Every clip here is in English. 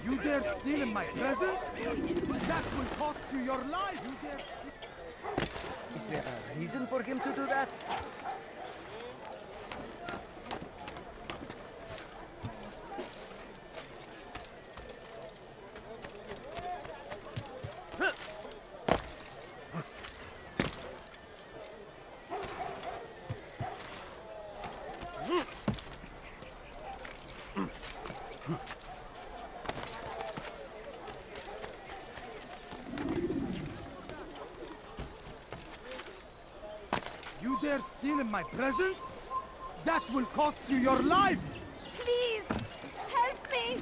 You dare steal in my presence? That will cost you your life! Is there a reason for him to do that? You dare steal in my presence? That will cost you your life! Please, help me!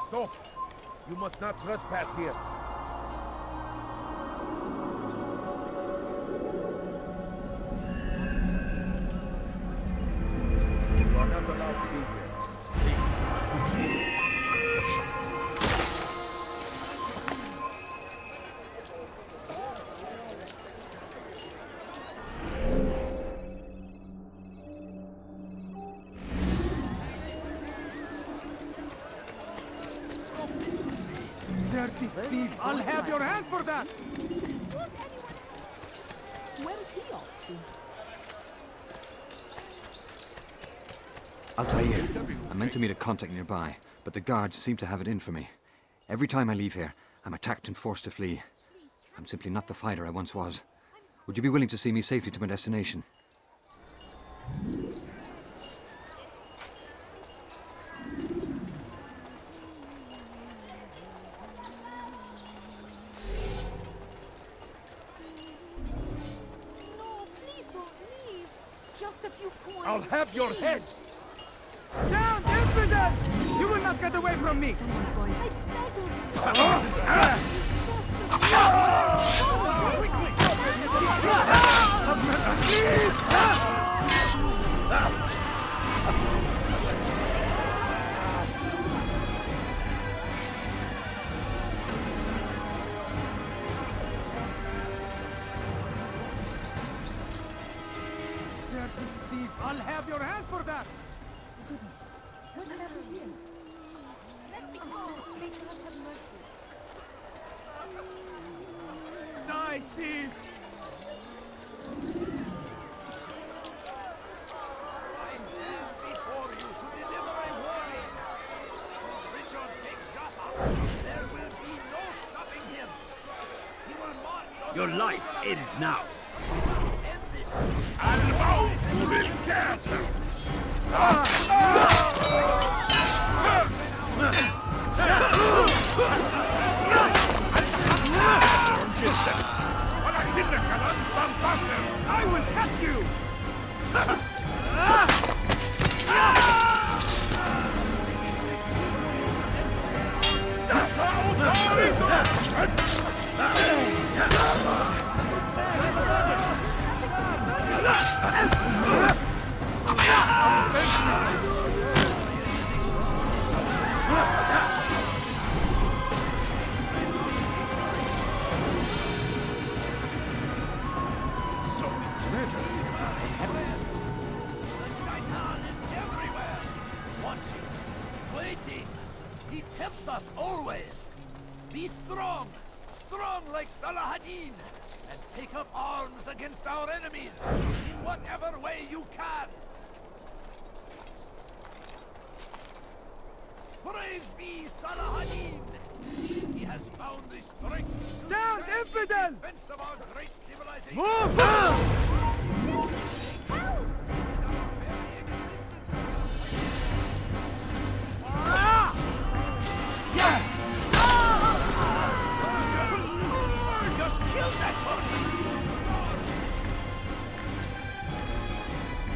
Stop! You must not trespass here. You are not allowed to be here. Dirty thief! I'll have your hand for that! Where is he off to? Altair, I'm meant to meet a contact nearby, but the guards seem to have it in for me. Every time I leave here, I'm attacked and forced to flee. I'm simply not the fighter I once was. Would you be willing to see me safely to my destination? No, please don't leave. Just a few coins. I'll have your head! Down, infidels! You will not get away from me! I beg of you. Dirty thief! I'll have your hand for that! Die, thief! Your life ends now. I will catch you! He tempts us always. Be strong, strong like Salahadin, and take up arms against our enemies in whatever way you can. Praise be Salahadin. He has found the strength to Down, infidel! defense of our great civilization. Move out! Just kill that person!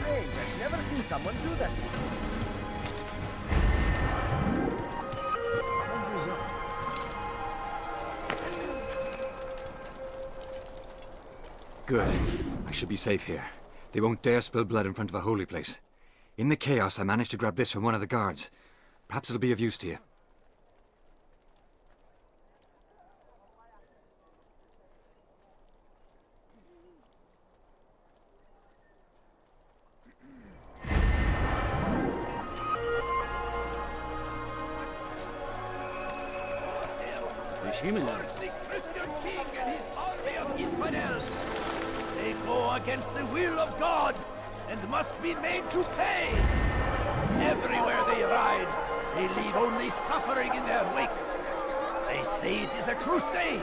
Strange, I've never seen someone do that before. Good. I should be safe here. They won't dare spill blood in front of a holy place. In the chaos, I managed to grab this from one of the guards. Perhaps it'll be of use to you. The Christian king and his army of infidels. They go against the will of God and must be made to pay. Everywhere they ride, they leave only suffering in their wake. They say it is a crusade.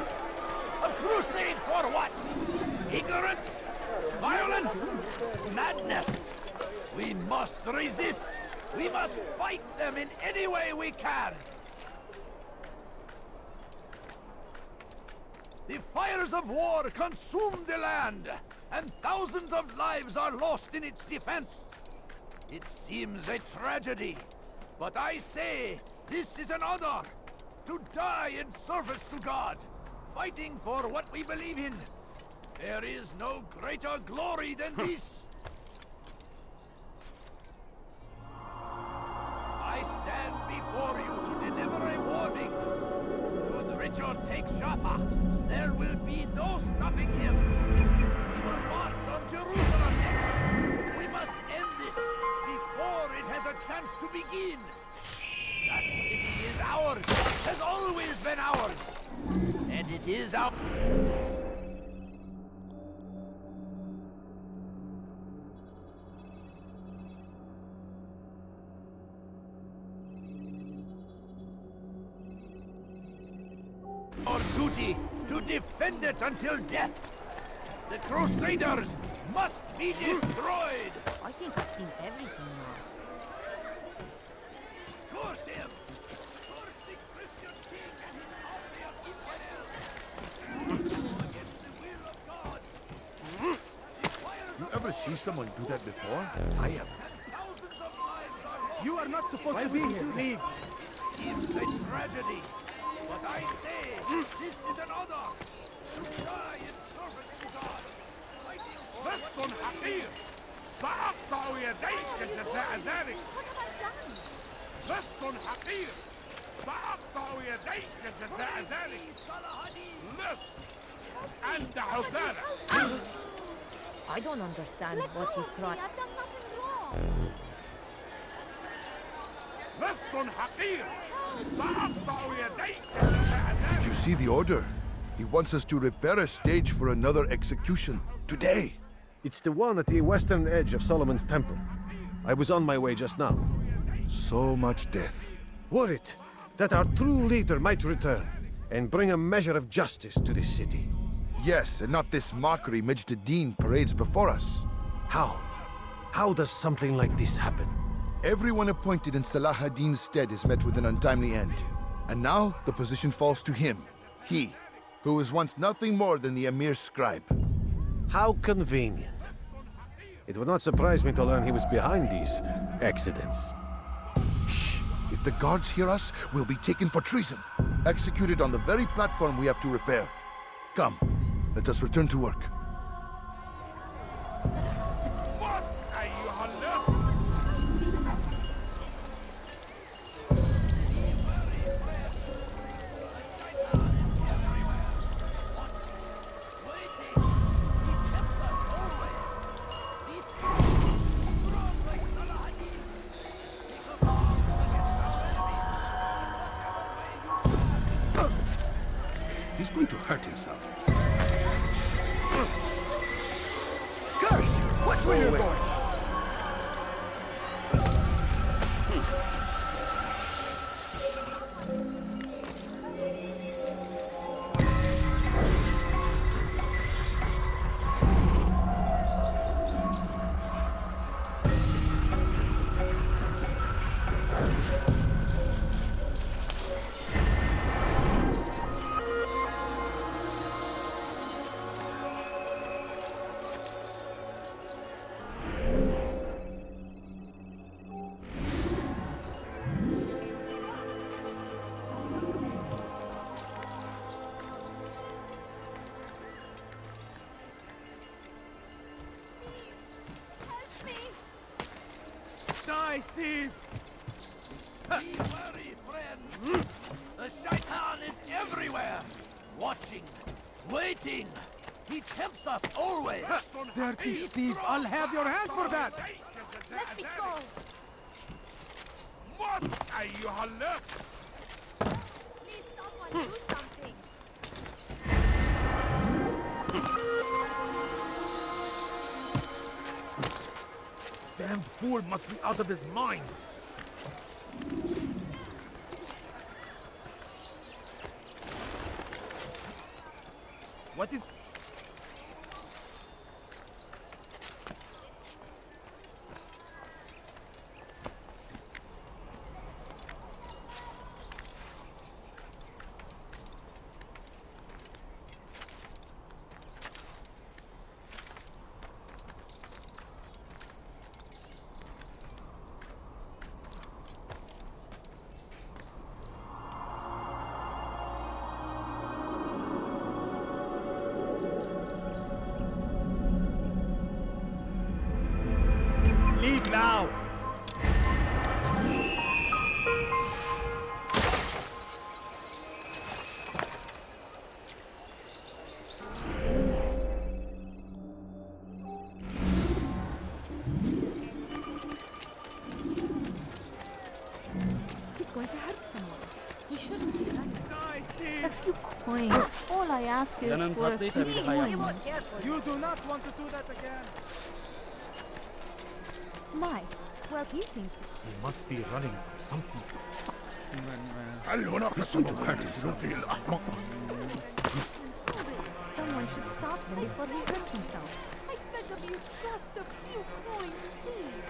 A crusade for what? Ignorance? Violence? Madness? We must resist. We must fight them in any way we can. The fires of war consume the land, and thousands of lives are lost in its defense. It seems a tragedy, but I say this is an honor. To die in service to God, fighting for what we believe in. There is no greater glory than this. I stand before you to deliver a warning. Should Richard take Jaffa, there will be no stopping him. He will march on Jerusalem next. We must end this before it has a chance to begin. That city is ours, has always been ours. And it is our... our duty to defend it until death. The Crusaders must be destroyed. I think I've seen everything now. Curse him! Curse the Christian king and his army of infidels! Go against the will of God! The fires You of ever war see someone do that before? I have. and thousands of lives are lost. You are not supposed to be here. Leave. It's a tragedy, but I say this is an honor to die in service to God, fighting for لست حقير سأقطع يديك جزاء ذلك. What have I done? لست حقير سأقطع يديك جزاء ذلك. لص أنت حذارك. I don't understand Let what go he's of me! trying. I've done nothing wrong! لست حقير سأقطع يديك جزاء ذلك. Did you see the order? He wants us to repair a stage for another execution. Today. It's the one at the western edge of Solomon's temple. I was on my way just now. So much death. Worried that our true leader might return and bring a measure of justice to this city. Yes, and not this mockery Majd parades before us. How? How does something like this happen? Everyone appointed in Salah ad-Din's stead is met with an untimely end. And now the position falls to him. He, who was once nothing more than the Emir's scribe. How convenient. It would not surprise me to learn he was behind these accidents. Shh! If the guards hear us, we'll be taken for treason. Executed on the very platform we have to repair. Come, let us return to work. موت أيها اللص. He's going to hurt himself. Curse! What were you going? Die, thief! Be wary, friend. The shaitan is everywhere. Watching. Waiting. He tempts us always. Dirty thief! I'll have your hand for that! Let me go! موت أيها اللص. Please, someone do something! damned fool must be out of his mind. What is... Leave now! He's going to hurt someone. He shouldn't be running. Die, A thief! few coins. All I ask is for a few coins. You do not want to do that again. My, well, he thinks He must be running from something. He's going to hurt himself. someone should stop him before he hurts himself. I beg of you, just a few coins, please.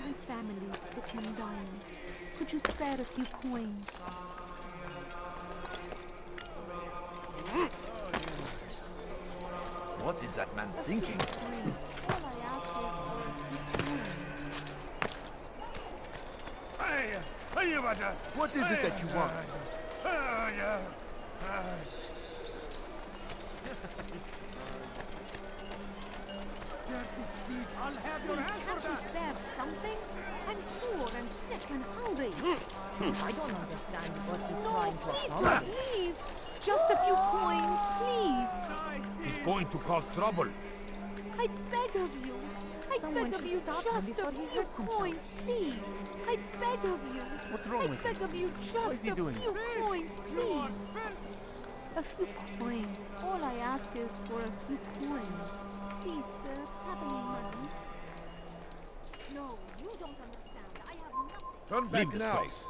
My family is sick and dying. Could you spare a few coins? What is that man thinking? Coins. All I ask is for a few coins. What is it that you want? I'll have your hand for Can't you that. spare something? I'm poor and sick and hungry. I don't understand what he's No, trying to please accomplish. don't leave. Just a few coins, please. He's going to cause trouble. I beg of you. I Someone beg of should you, stop just him before a he few hurts himself. coins, please. I beg of you. What's wrong with I beg of you, What is just he a doing? few coins, please. A few coins. All I ask is for a few coins. Please, sir, have any money? No, you don't understand. I have nothing. Turn back Leave this now. place.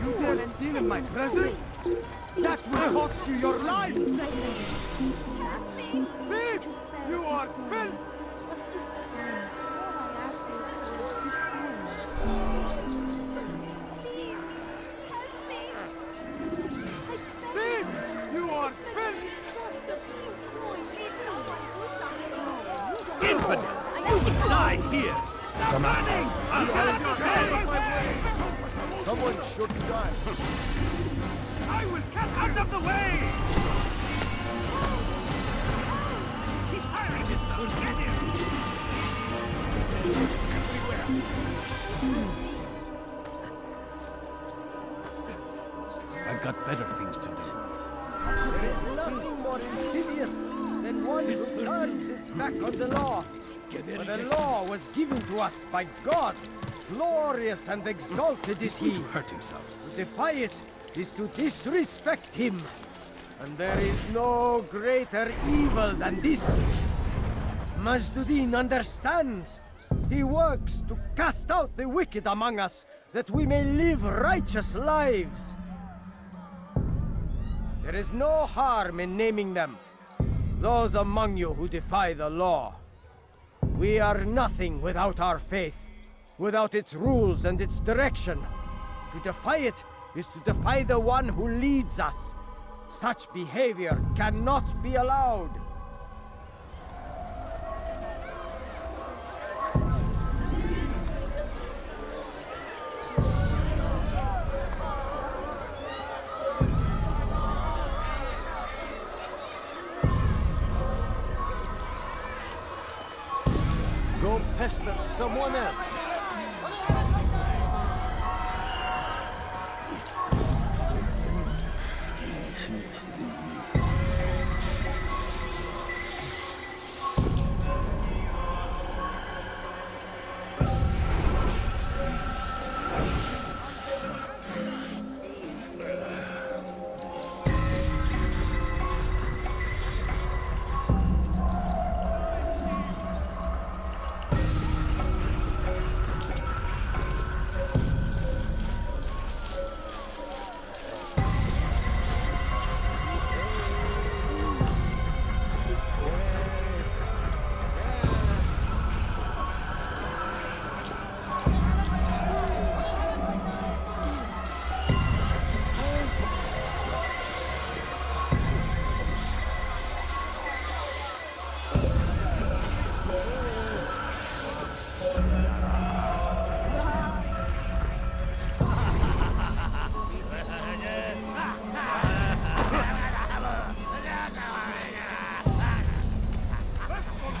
You dare steal in my presence? That will cost you your life! Thief! You are filth! Thief! You are filth! Infidel! You will die here! Stop running! I'll get your head! Someone should die. I will get out of the way! He's firing his gun! Get him! I've got better things to do. There is nothing more insidious than one who turns his back on the law. For the law was given to us by God. Glorious and exalted is he. To hurt himself. To defy it is to disrespect him. And there is no greater evil than this. Majduddin understands. He works to cast out the wicked among us, that we may live righteous lives. There is no harm in naming them, those among you who defy the law. We are nothing without our faith, without its rules and its direction. To defy it is to defy the one who leads us. Such behavior cannot be allowed. pester someone else.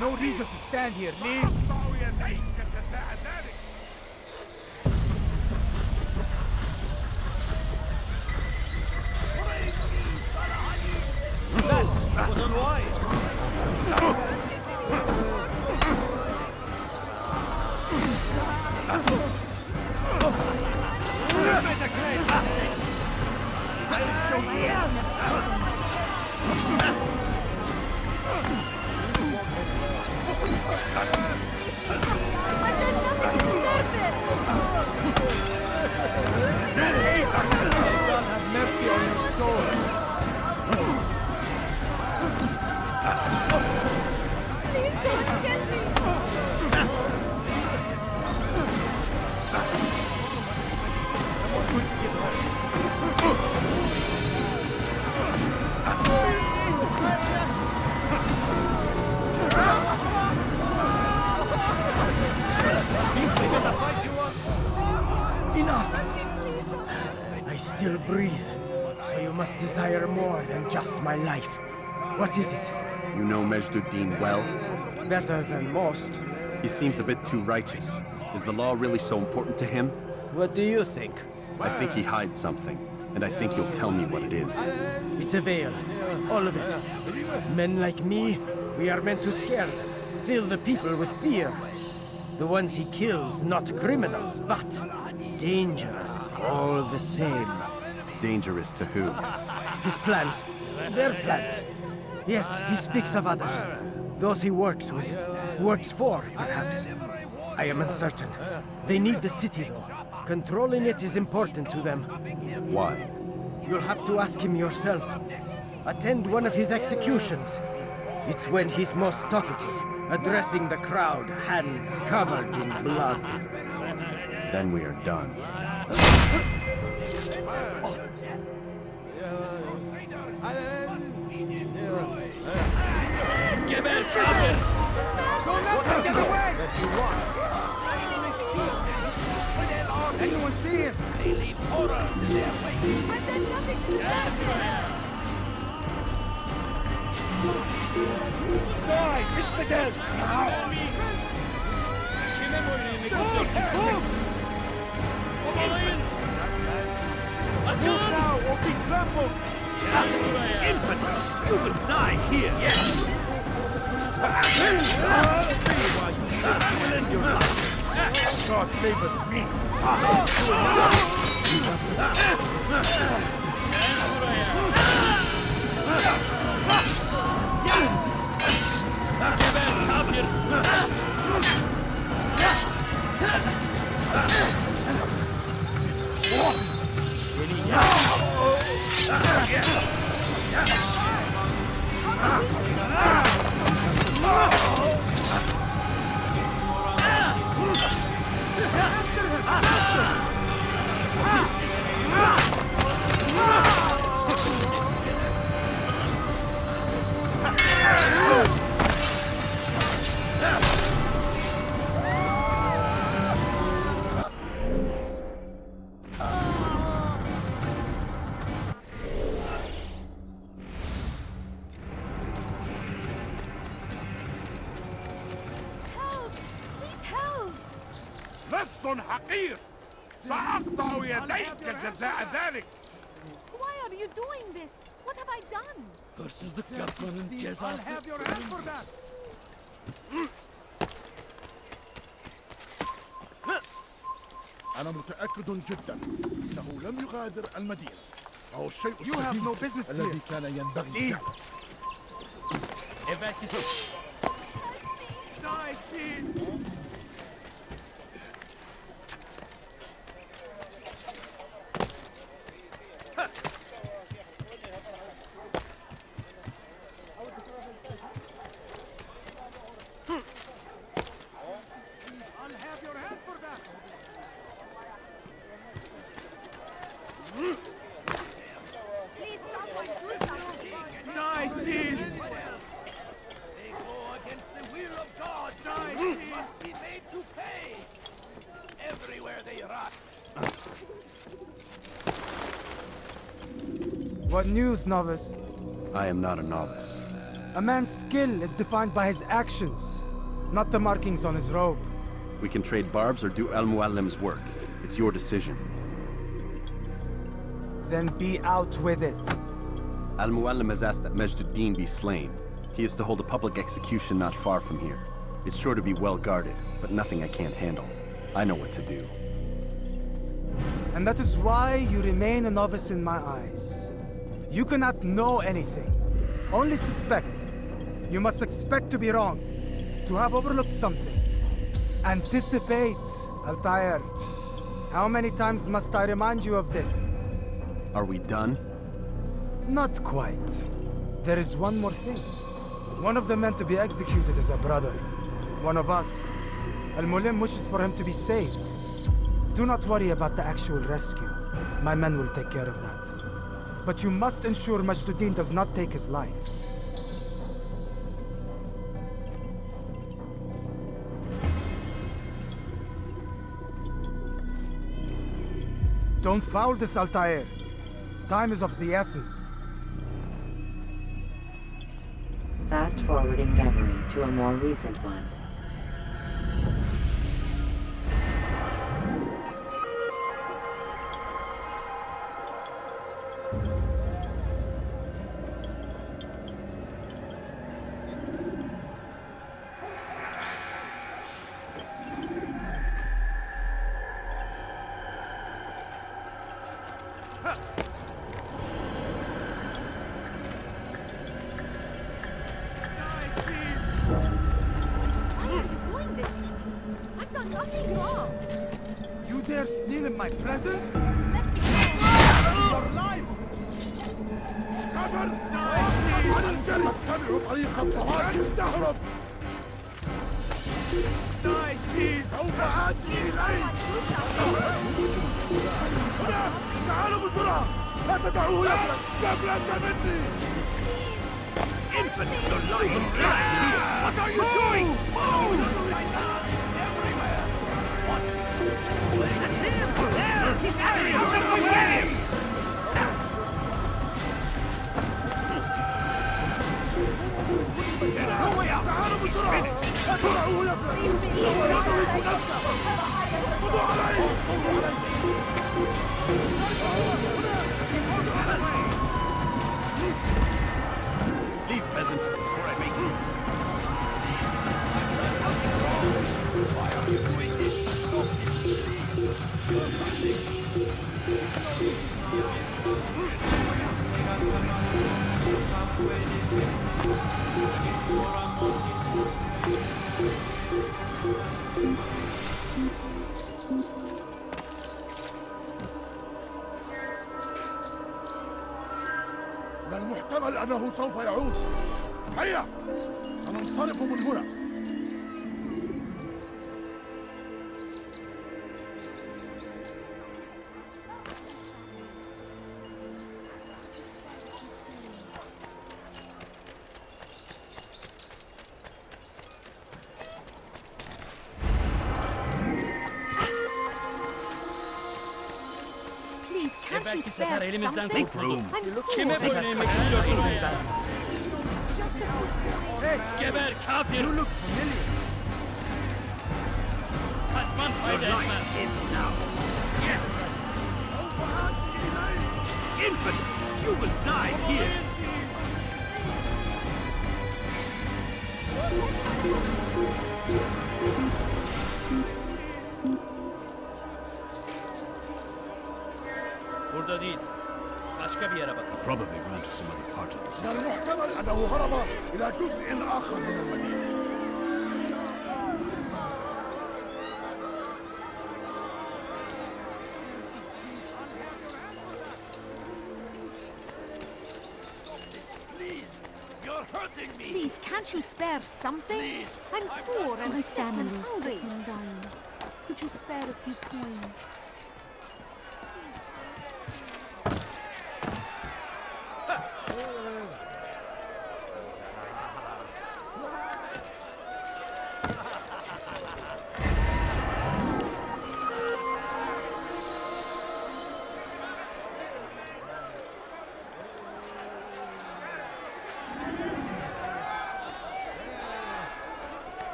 No reason to stand here, leave. That was unwise. Enough! I still breathe, so you must desire more than just my life. What is it? You know Majd-ud-Din well? Better than most. He seems a bit too righteous. Is the law really so important to him? What do you think? I think he hides something, and I think you'll tell me what it is. It's a veil. All of it. Men like me, we are meant to scare them, fill the people with fear. The ones he kills, not criminals, but dangerous all the same. Dangerous to who? His plans. Their plans. Yes, he speaks of others. Those he works with. Works for, perhaps. I am uncertain. They need the city, though. Controlling it is important to them. Why? You'll have to ask him yourself. Attend one of his executions. It's when he's most talkative, addressing the crowd, hands covered in blood. Then we are done. Give it, Captain! Don't let them get away! Anyone see him? They leave horror in their wake. But there's nothing to stand Guys, it's the dead! Move now or be trampled! Infants, you will die here. Yes. I will end your life. God favors me! حقير. سأقطع يديك جزاء ذلك. Why are you doing this? What have I done? I'll have your head for that. أنا متأكد جدا إنه لم يغادر المدينة. وهو الشيء You have no business الذي here. كان ينبغي فعله. Die, please. I'll have your head for that. Please, someone do something. Die, please. They go against the will of God. Die, Must be made to pay. Everywhere they rot. What news, novice? I am not a novice. A man's skill is defined by his actions, not the markings on his robe. We can trade barbs or do Al-Muallim's work. It's your decision. Then be out with it. Al-Muallim has asked that Majduddin be slain. He is to hold a public execution not far from here. It's sure to be well guarded, but nothing I can't handle. I know what to do. And that is why you remain a novice in my eyes. You cannot know anything, only suspect. You must expect to be wrong, to have overlooked something. Anticipate, Altair. How many times must I remind you of this? Are we done? Not quite. There is one more thing. One of the men to be executed is a brother. One of us. Al-Mulim wishes for him to be saved. Do not worry about the actual rescue. My men will take care of that. But you must ensure Majduddin does not take his life. Don't foul this, Altair. Time is of the essence. Fast-forwarding memory to a more recent one. You dare steal in my presence? Your life! Cover! اتبعوا طريق الطهارة. تهرب. Die, please! سوف آتي إليك. تعالوا بسرعة. لا تدعوه يخرج قبل أن تمني. Infidel, you're lying blind! What are you doing? Move! Everywhere! What? There! He's out of here! How can we get him? There's no way out! تعالوا بسرعة. لا تدعوه يخرج. سوف يضرب نفسه. خذوا عليه. Leave, peasant, before I make you. Why are you doing this? Stop من المحتمل أنه سوف يعود. هيا سننصرف من هنا. Please, can't you spare something? Make room. Hey! Geber kafir! You look familiar. Atman Your life ends now. Yes. Infant, you will die here. Burada değil. Başka bir yere bakalım. Probably ran to some other part of the city. من المحتمل أنه هرب إلى جزء آخر من المدينة. Please, you're hurting me. Please, can't you spare something? Please, I'm poor and My sick and family's hungry. sick and dying. Could you spare a few coins?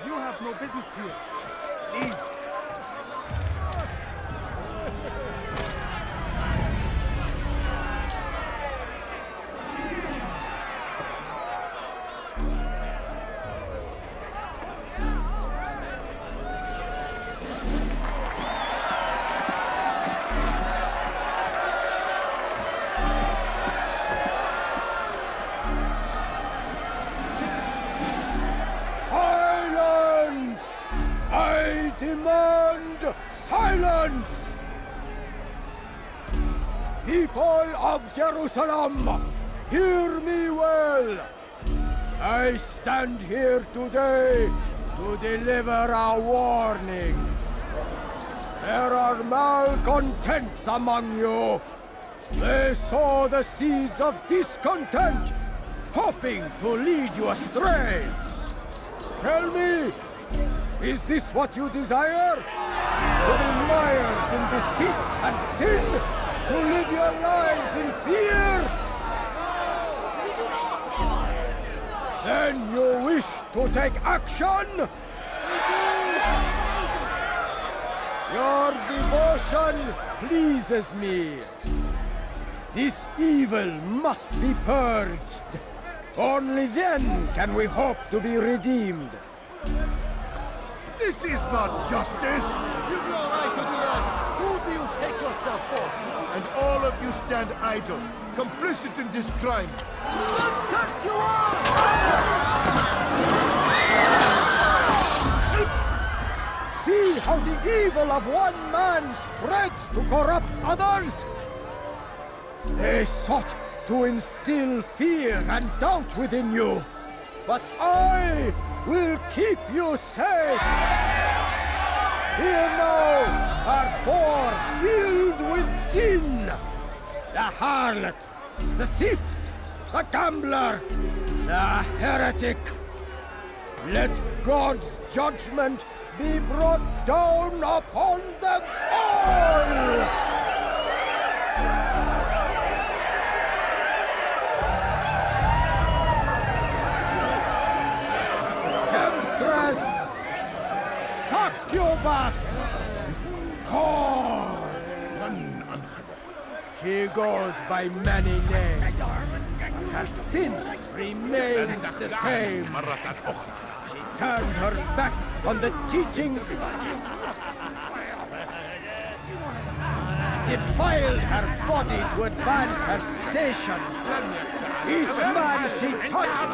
You have no business here. Leave. Silence! I demand silence! People of Jerusalem, hear me well. I stand here today to deliver a warning. There are malcontents among you. They sow the seeds of discontent, hoping to lead you astray. Tell me, is this what you desire? To be mired in deceit and sin? To live your lives in fear? Then you wish to take action? Your devotion pleases me. This evil must be purged. Only then can we hope to be redeemed. This is not justice! You go right to the end. Who do you take yourself for? And all of you stand idle, complicit in this crime. Curse you all! See how the evil of one man spreads to corrupt others? They sought to instill fear and doubt within you, but I will keep you safe. Here now are four filled with sin. The harlot, the thief, the gambler, the heretic. Let God's judgment be brought down upon them all! Temptress! Succubus! Whore! She goes by many names, but her sin remains the same. She turned her back on the teachings, defiled her body to advance her station. Each man she touched,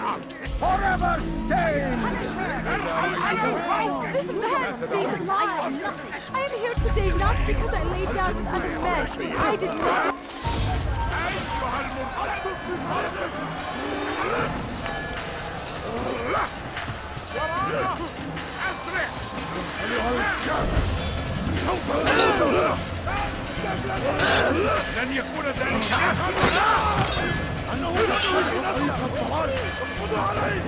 forever stained. This man's being alive. I am here today not because I laid down with other men. I did not. لن يكون ذلك أنه خذوا عليه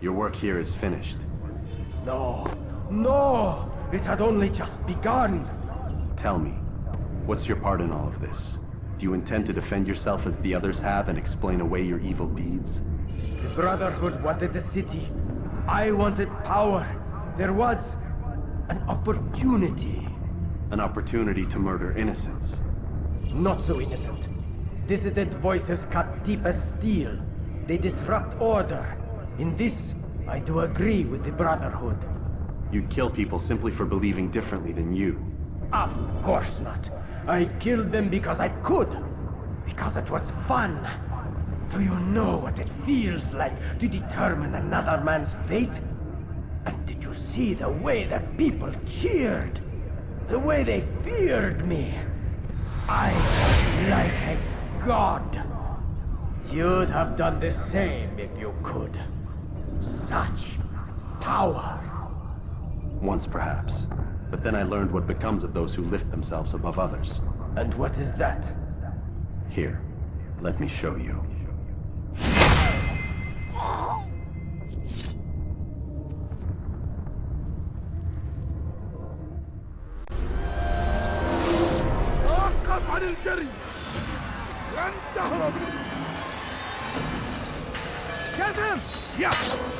Your work here is finished. No, no! It had only just begun! Tell me, what's your part in all of this? Do you intend to defend yourself as the others have and explain away your evil deeds? The Brotherhood wanted the city. I wanted power. There was an opportunity. An opportunity to murder innocents. Not so innocent. Dissident voices cut deep as steel. They disrupt order. In this, I do agree with the Brotherhood. You'd kill people simply for believing differently than you. Of course not. I killed them because I could. Because it was fun. Do you know what it feels like to determine another man's fate? And did you see the way the people cheered? The way they feared me? I was like a god. You'd have done the same if you could. Such power. Once perhaps. But then I learned what becomes of those who lift themselves above others. And what is that? Here, let me show you. Get him! Yeah!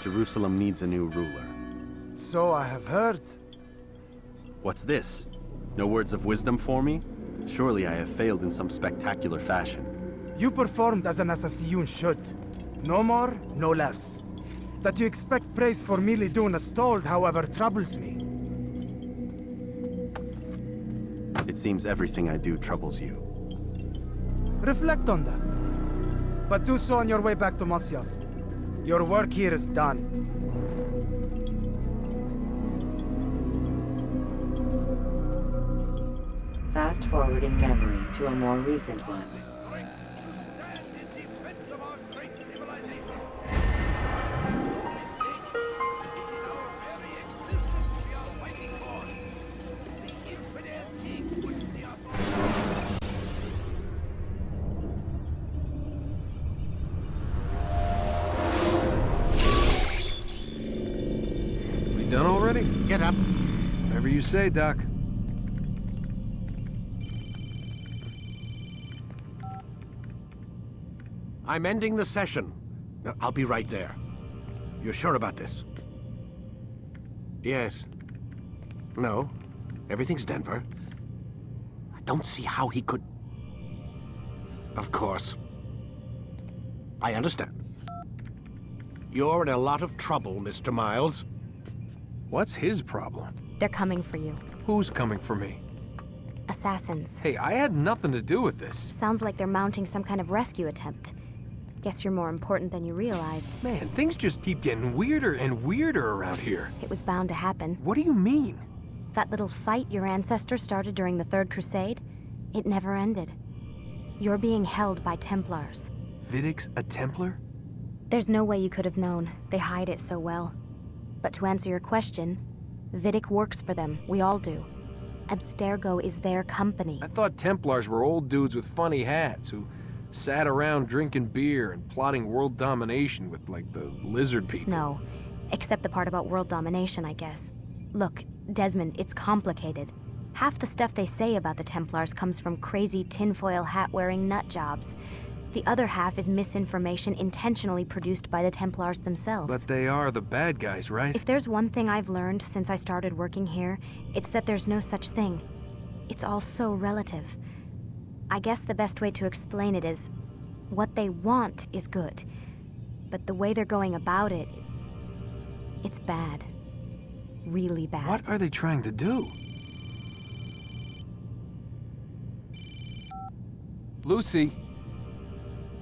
Jerusalem needs a new ruler. So I have heard. What's this? No words of wisdom for me? Surely I have failed in some spectacular fashion. You performed as an assassin should. No more, no less. That you expect praise for merely doing as told, however, troubles me. It seems everything I do troubles you. Reflect on that. But do so on your way back to Masyaf. Your work here is done. Fast forwarding memory to a more recent one. Okay, get up. Whatever you say, Doc. I'm ending the session. I'll be right there. You're sure about this? Yes. No. Everything's Denver. I don't see how he could... Of course. I understand. You're in a lot of trouble, Mr. Miles. What's his problem? They're coming for you. Who's coming for me? Assassins. Hey, I had nothing to do with this. Sounds like they're mounting some kind of rescue attempt. Guess you're more important than you realized. Man, things just keep getting weirder and weirder around here. It was bound to happen. What do you mean? That little fight your ancestors started during the Third Crusade, it never ended. You're being held by Templars. Vidic's a Templar? There's no way you could have known. They hide it so well. But to answer your question, Vidic works for them. We all do. Abstergo is their company. I thought Templars were old dudes with funny hats who sat around drinking beer and plotting world domination with, like, the lizard people. No, except the part about world domination, I guess. Look, Desmond, it's complicated. Half the stuff they say about the Templars comes from crazy tinfoil hat-wearing nut jobs. The other half is misinformation intentionally produced by the Templars themselves. But they are the bad guys, right? If there's one thing I've learned since I started working here, it's that there's no such thing. It's all so relative. I guess the best way to explain it is, what they want is good. But the way they're going about it, it's bad. Really bad. What are they trying to do? Lucy?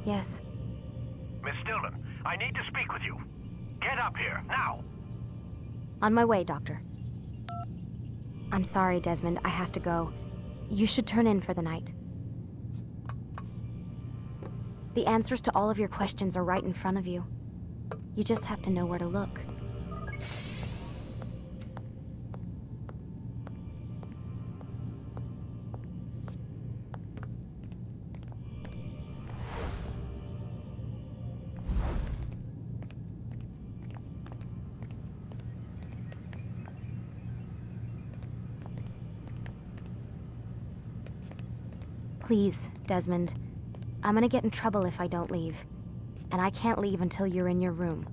Yes. Miss Stillman, I need to speak with you. Get up here, now! On my way, Doctor. I'm sorry, Desmond. I have to go. You should turn in for the night. The answers to all of your questions are right in front of you. You just have to know where to look. Please, Desmond. I'm gonna get in trouble if I don't leave. And I can't leave until you're in your room.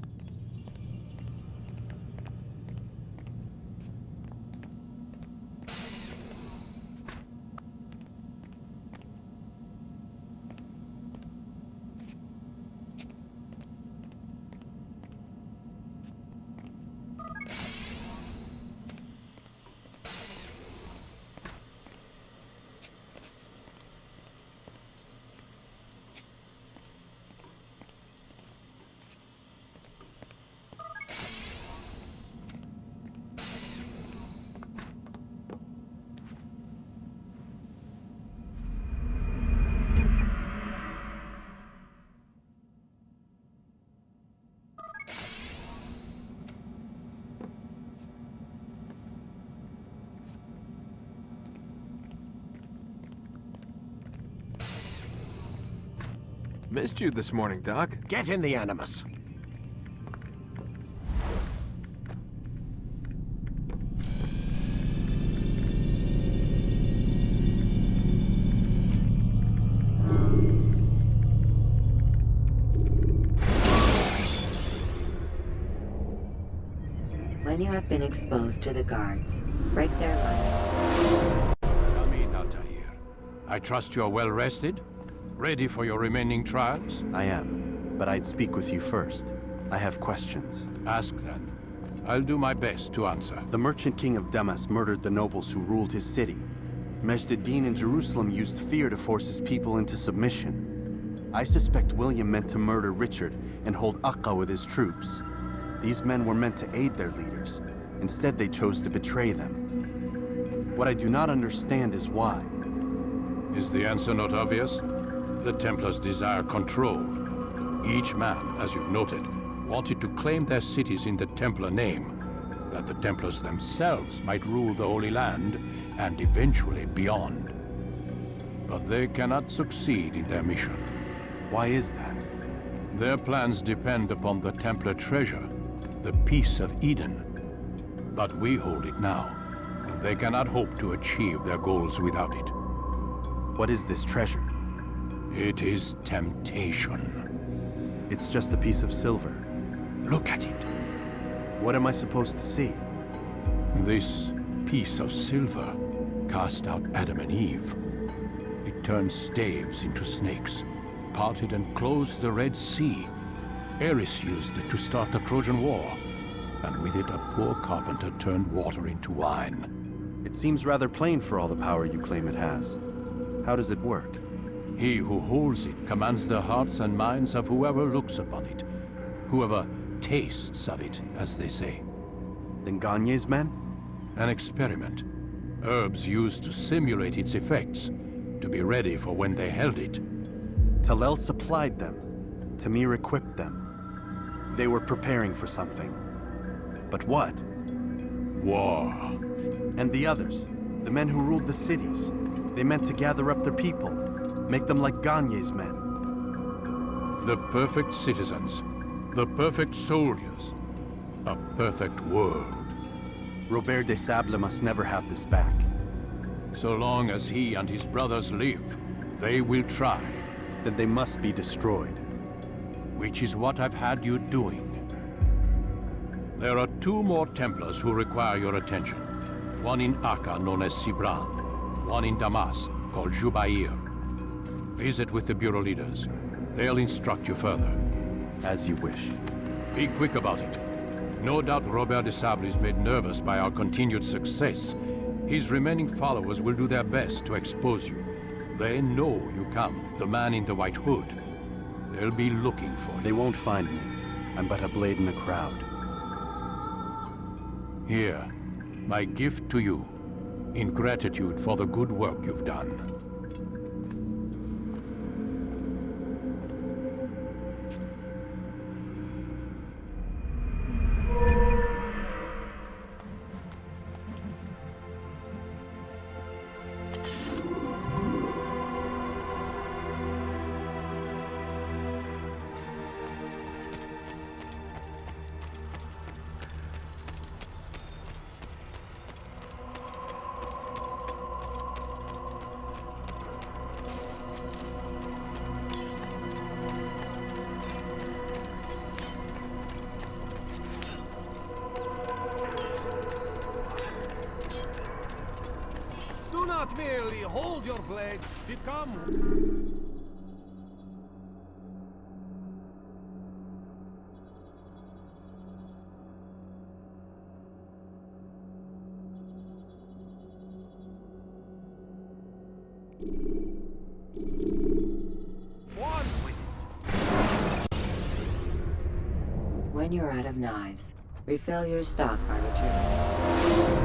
Missed you this morning, Doc. Get in the Animus. When you have been exposed to the guards, break their line. Come in, Altair. I trust you're well rested? Ready for your remaining trials? I am, but I'd speak with you first. I have questions. Ask then. I'll do my best to answer. The merchant king of Damas murdered the nobles who ruled his city. Majd-ad-Din in Jerusalem used fear to force his people into submission. I suspect William meant to murder Richard and hold Akka with his troops. These men were meant to aid their leaders. Instead, they chose to betray them. What I do not understand is why. Is the answer not obvious? The Templars desire control. Each man, as you've noted, wanted to claim their cities in the Templar name, that the Templars themselves might rule the Holy Land and eventually beyond. But they cannot succeed in their mission. Why is that? Their plans depend upon the Templar treasure, the Peace of Eden. But we hold it now, and they cannot hope to achieve their goals without it. What is this treasure? It is temptation. It's just a piece of silver. Look at it. What am I supposed to see? This piece of silver cast out Adam and Eve. It turned staves into snakes, parted and closed the Red Sea. Ares used it to start the Trojan War, and with it a poor carpenter turned water into wine. It seems rather plain for all the power you claim it has. How does it work? He who holds it commands the hearts and minds of whoever looks upon it, whoever tastes of it, as they say. Then Gagne's men? An experiment. Herbs used to simulate its effects, to be ready for when they held it. Talel supplied them. Tamir equipped them. They were preparing for something. But what? War. And the others, the men who ruled the cities, they meant to gather up their people, make them like Gagne's men. The perfect citizens, the perfect soldiers, a perfect world. Robert de Sable must never have this back. So long as he and his brothers live, they will try. Then they must be destroyed. Which is what I've had you doing. There are 2 more Templars who require your attention. One in Akka, known as Sibran. One in Damas, called Jubair. Visit with the Bureau leaders. They'll instruct you further. As you wish. Be quick about it. No doubt Robert de Sable is made nervous by our continued success. His remaining followers will do their best to expose you. They know you come, the man in the white hood. They'll be looking for you. They won't find me. I'm but a blade in the crowd. Here, my gift to you, in gratitude for the good work you've done. Not merely hold your blade, become... One with it. When you're out of knives, refill your stock by returning.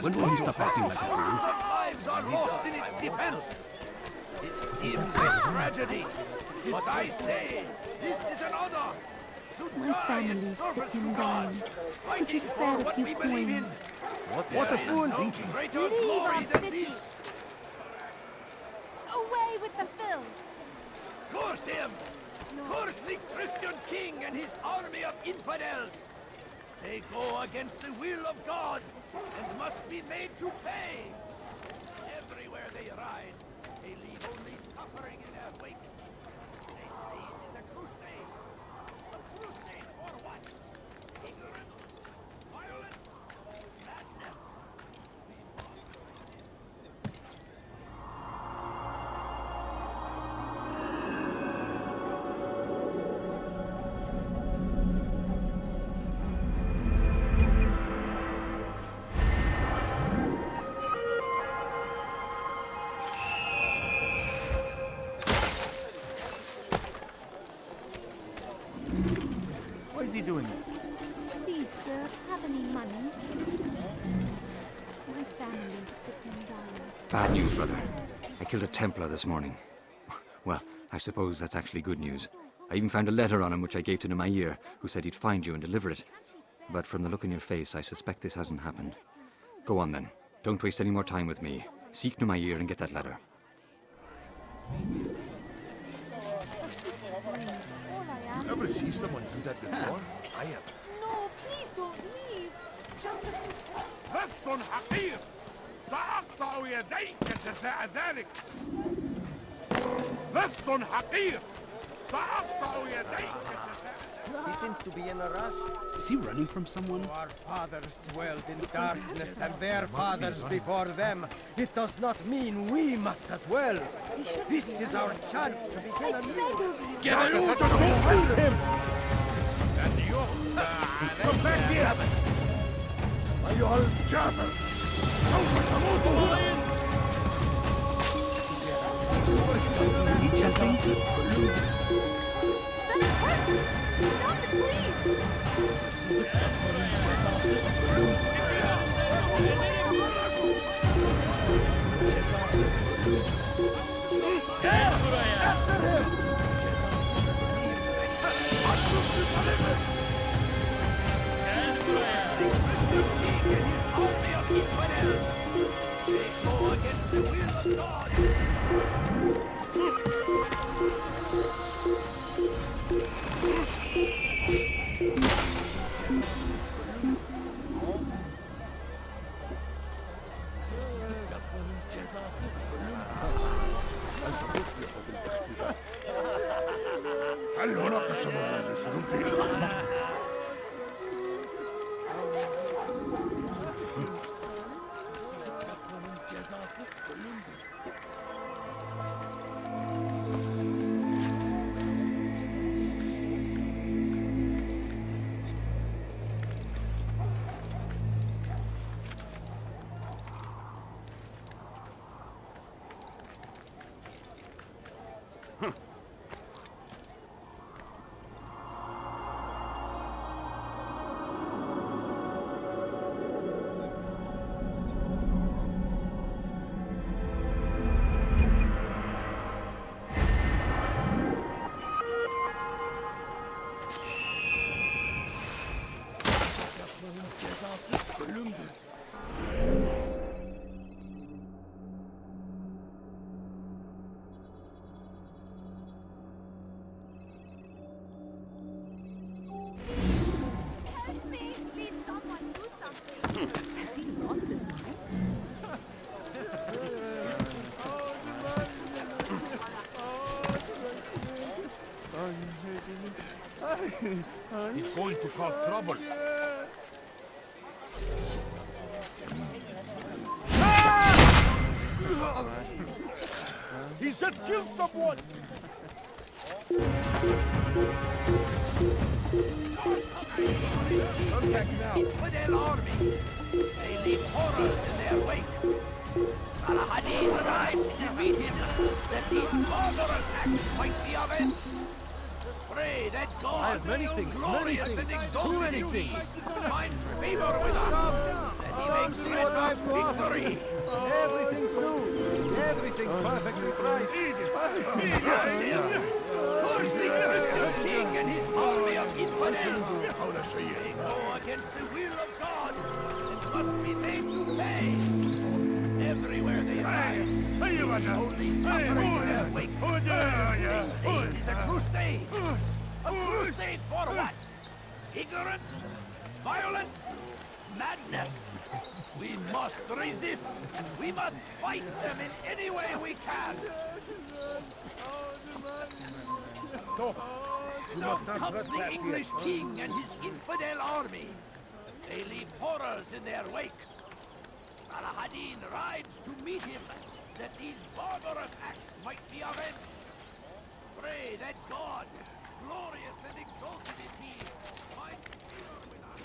When will he stop acting like a fool? Lives are lost in its defense. It seems a tragedy, but I say this is an honor. My family's sick and dying. Could you spare a few coins? What a fool thinking. Leave our city! Away with the filth! Curse him! Curse the Christian king and his army of infidels! They go against the will of God and must be made to pay. Everywhere they ride, they leave only suffering in their wake. They say it is a crusade. A crusade for what? Ignorance? Violence? Madness? Please, sir, have any money? My family's sick and dying. Bad news, brother. I killed a Templar this morning. Well, I suppose that's actually good news. I even found a letter on him which I gave to Nemair, who said he'd find you and deliver it. But from the look in your face, I suspect this hasn't happened. Go on then. Don't waste any more time with me. Seek Nemair and get that letter. Ever see someone do that before? I have. No, please don't leave. Just لص حقير سأقطع يديك جزاء ذلك لص حقير سأقطع يديك جزاء He seems to be in a rush. Is he running from someone? Our fathers dwelled in darkness and their fathers before them. It does not mean we must as well. This is our chance to begin anew. Get out! Him! And you! Come back here! أيها الكافر! سوف تموت! Need something? stop it, please. هل هناك سبب لسلوكه الأحمق؟ He's going to cause trouble. He just killed someone! Come back now. Infidel army. They leave horrors in their wake. Al-Hadid arrived defeated that these barbarous acts might be avenged. Pray that God, I have many things, glorious and exalted in thee, finds favor with us, that he makes grant us victory. Everything's new. Everything's perfectly priced. Curse the Christian king and his army of infidels. They go against the will of God and must be made to pay. Everywhere they rise, they only suffering in their wake. They say it is a crusade. A crusade for what? Ignorance? Violence? Madness? We must resist. We must fight them in any way we can. So comes the English king and his infidel army. They leave horrors in their wake. Al-Hadin rides to meet him, that these barbarous acts might be avenged. Pray that God, glorious and exalted is he, finds favor with us.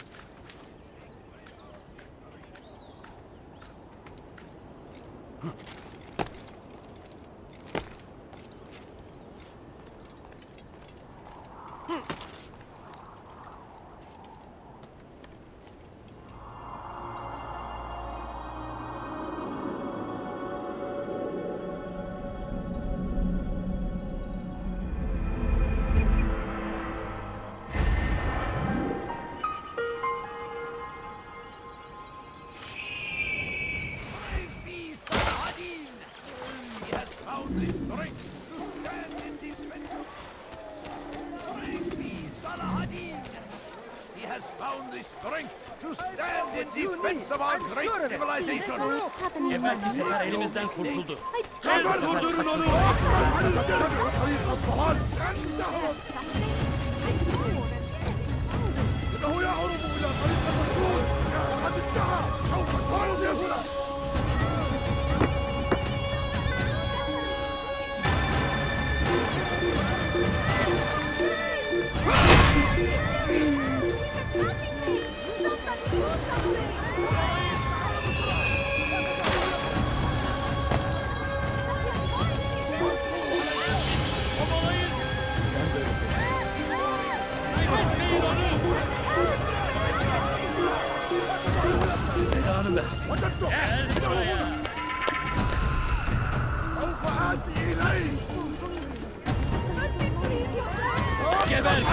found the strength to stand in defense of our great civilization. Efendisi her elimizden kurtuldu. Hemen vurdurun onu! Belanı ver. Geber!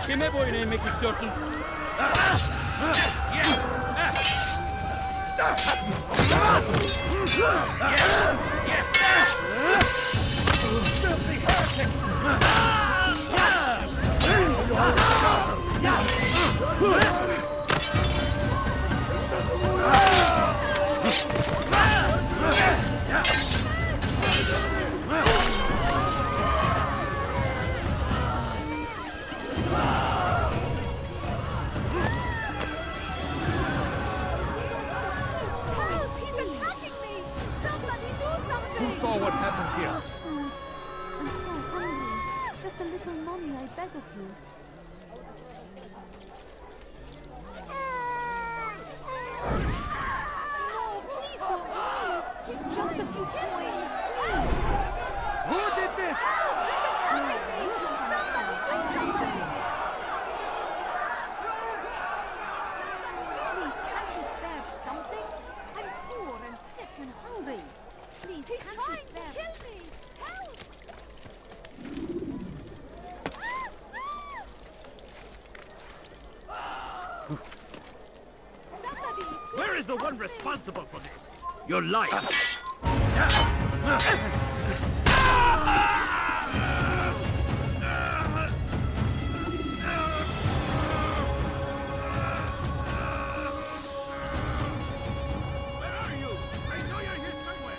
Kime boyun eğmek istiyorsun? Who saw what happened here? I'm so hungry. Just a little money, I beg of you. No, please don't leave. It's just a few coins. Who did this? Please, can't you spare something? I'm poor and sick and hungry. Please, he's trying to kill me. Help! Where is the one responsible for this? Your life. Where are you? I know you're here somewhere.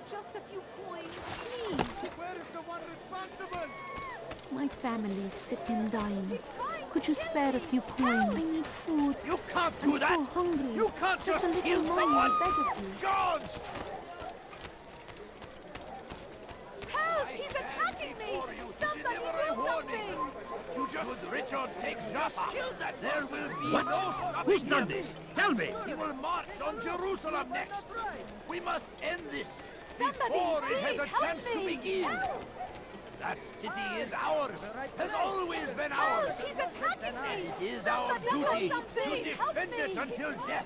Just a few coins, please. Where is the one responsible? My family is sick and dying. Could you spare a few coins? I need food. You can't I'm do that! so hungry. You can't Just just a little kill money, someone! I beg of you. Guards! Help! He's attacking me! Somebody do something! You just Richard takes Jaffa. Kill that. There will be What? no stopping Who's him. done this? Tell me! He will march on Jerusalem next. We must end this Somebody, before it has please, a help chance to me. begin. Help! That city is ours. Has always been ours. Help! He's attacking And me! it is our Somebody do duty to something. Help defend it me. until death.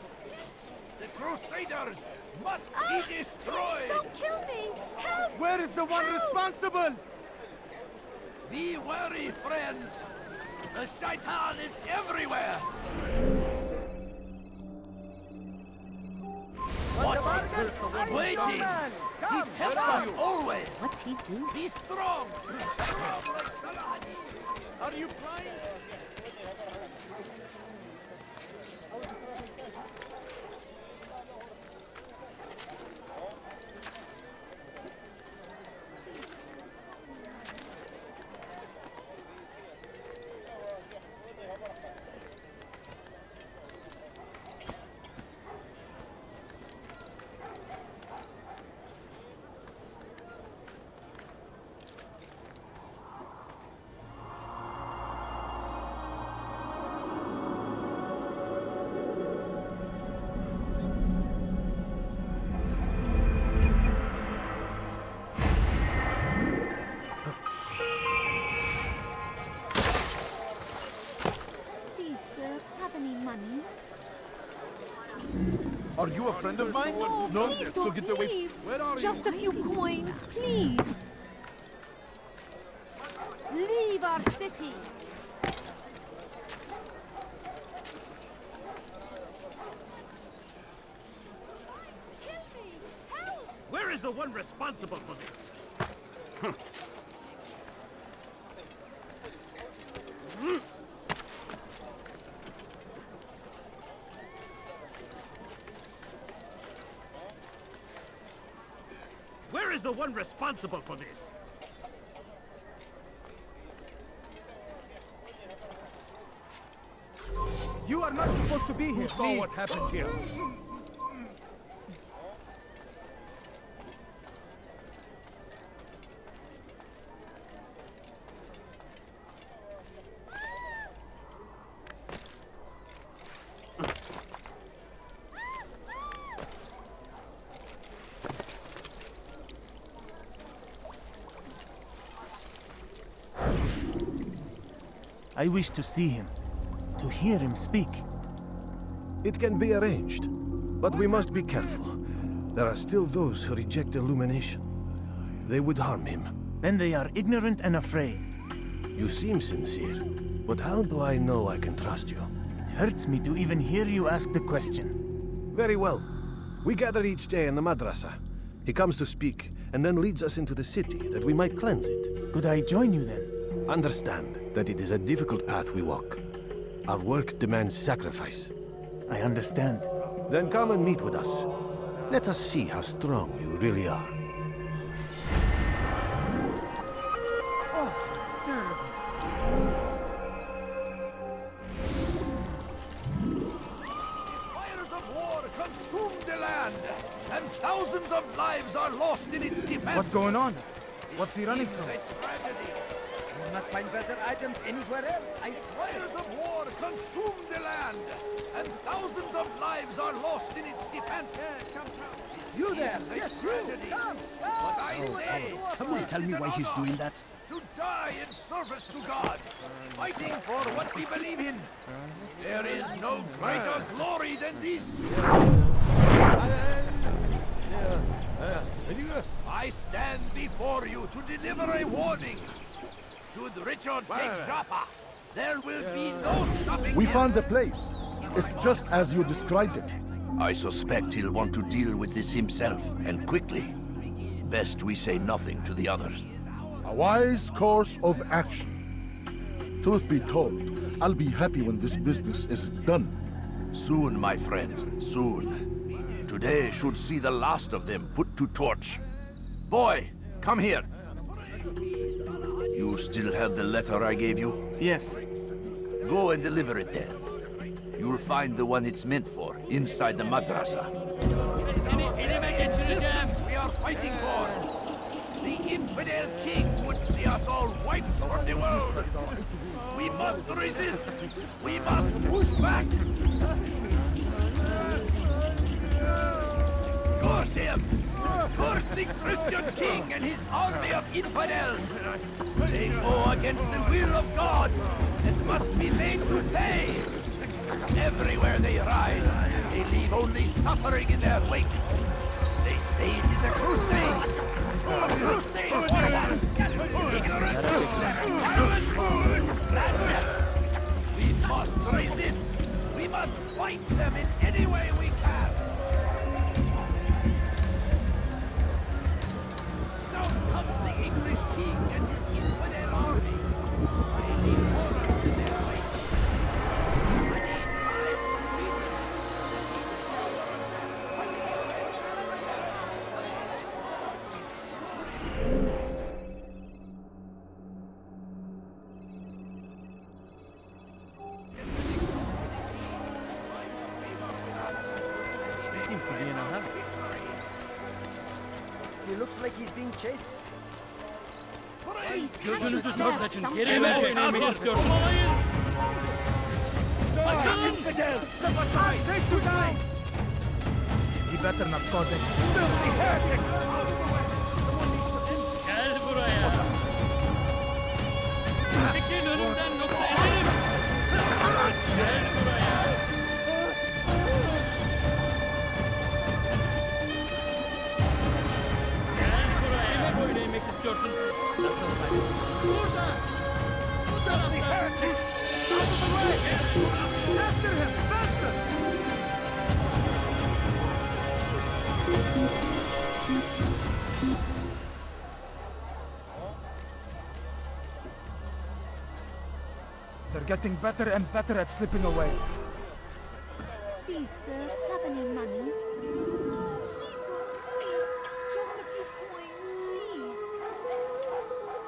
The Crusaders must be Please destroyed. don't kill me! Help! Where is the one Help! responsible? Be wary, friends. The shaitan is everywhere. What? Waiting. He tests us always. What's he do? Be strong. Strong like Saladin. Are you blind? Please, sir, have any money? Are you a friend of mine? No, please so don't get away. leave. Where are Just a few coins, please. Leave our city. Where is the one responsible for this? Where is the one responsible for this? You are not supposed to be here. Who saw what happened here? I wish to see him, to hear him speak. It can be arranged, but we must be careful. There are still those who reject illumination. They would harm him. Then they are ignorant and afraid. You seem sincere, but how do I know I can trust you? It hurts me to even hear you ask the question. Very well. We gather each day in the madrasa. He comes to speak, and then leads us into the city, that we might cleanse it. Could I join you then? Understand that it is a difficult path we walk. Our work demands sacrifice. I understand. Then come and meet with us. Let us see how strong you really are. Fires of war consume the land, and thousands of lives are lost in its defense. What's going on? What's he running It's from? a tragedy. You will not find better items anywhere else. Fires of war consume the land, and thousands of lives are lost in its defense. You there! It's a Yes, you! tragedy. Come! But I say, Someone tell me why he's doing that. to die in service to God, fighting for what we believe in. There is no greater glory than this. I stand before you to deliver a warning. Should Richard take Jaffa, there will be no stopping We him. found the place. It's just as you described it. I suspect he'll want to deal with this himself, and quickly. Best we say nothing to the others. A wise course of action. Truth be told, I'll be happy when this business is done. Soon, my friend, soon. Today should see the last of them put to torch. Boy, come here. You still have the letter I gave you? Yes. Go and deliver it then. You'll find the one it's meant for inside the madrasa. We are fighting for. The infidel king would see us all wiped from the world. We must resist. We must push back. Curse him! Curse the Christian king and his army of infidels! They go against the will of God and must be made to pay! Everywhere they ride, they leave only suffering in their wake. They say it is a crusade! Crusade forward! We must resist. We must fight them in any way we can. Now comes the English king and his infidel army. I lead horrors in their wake. I need lives from people. He seems to be in a hurry. He looks like he's being chased. Gözünüzü dört açın. Geri verin emir istiyorum. Infidel! Step aside! Take two down! He better not cause any. Filthy heretic! Gel buraya. Çekil önümden yoksa ederim. Gel buraya. Gel buraya. Kime boyun eğmek istiyorsun? Nasıl ben? Burada. Bu tarafta. After him! Faster! They're getting better and better at slipping away. Please, sir, have any money? Just a few coins, please.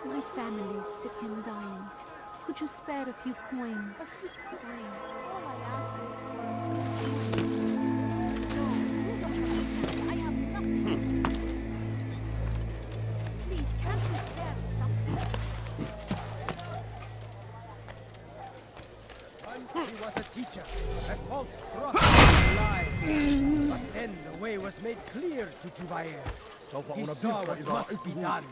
My family's sick and dying. Could you spare a few coins? A few coins. All I ask is for... No, you don't understand. I have nothing. Please, can't you spare something? Once he was a teacher, a false prophet of lies. But then the way was made clear to Jubair. He saw what must be done,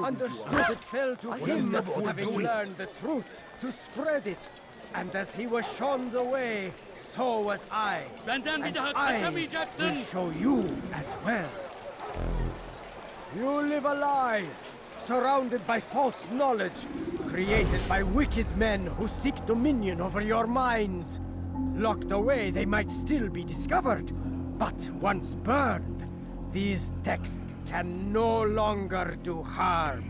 understood it fell to him, having learned the truth, to spread it. And as he was shown the way, so was I. Benden bir And daha I kaçamayacaksın. will show you as well. You live a lie, surrounded by false knowledge, created by wicked men who seek dominion over your minds. Locked away, they might still be discovered, but once burned, these texts can no longer do harm.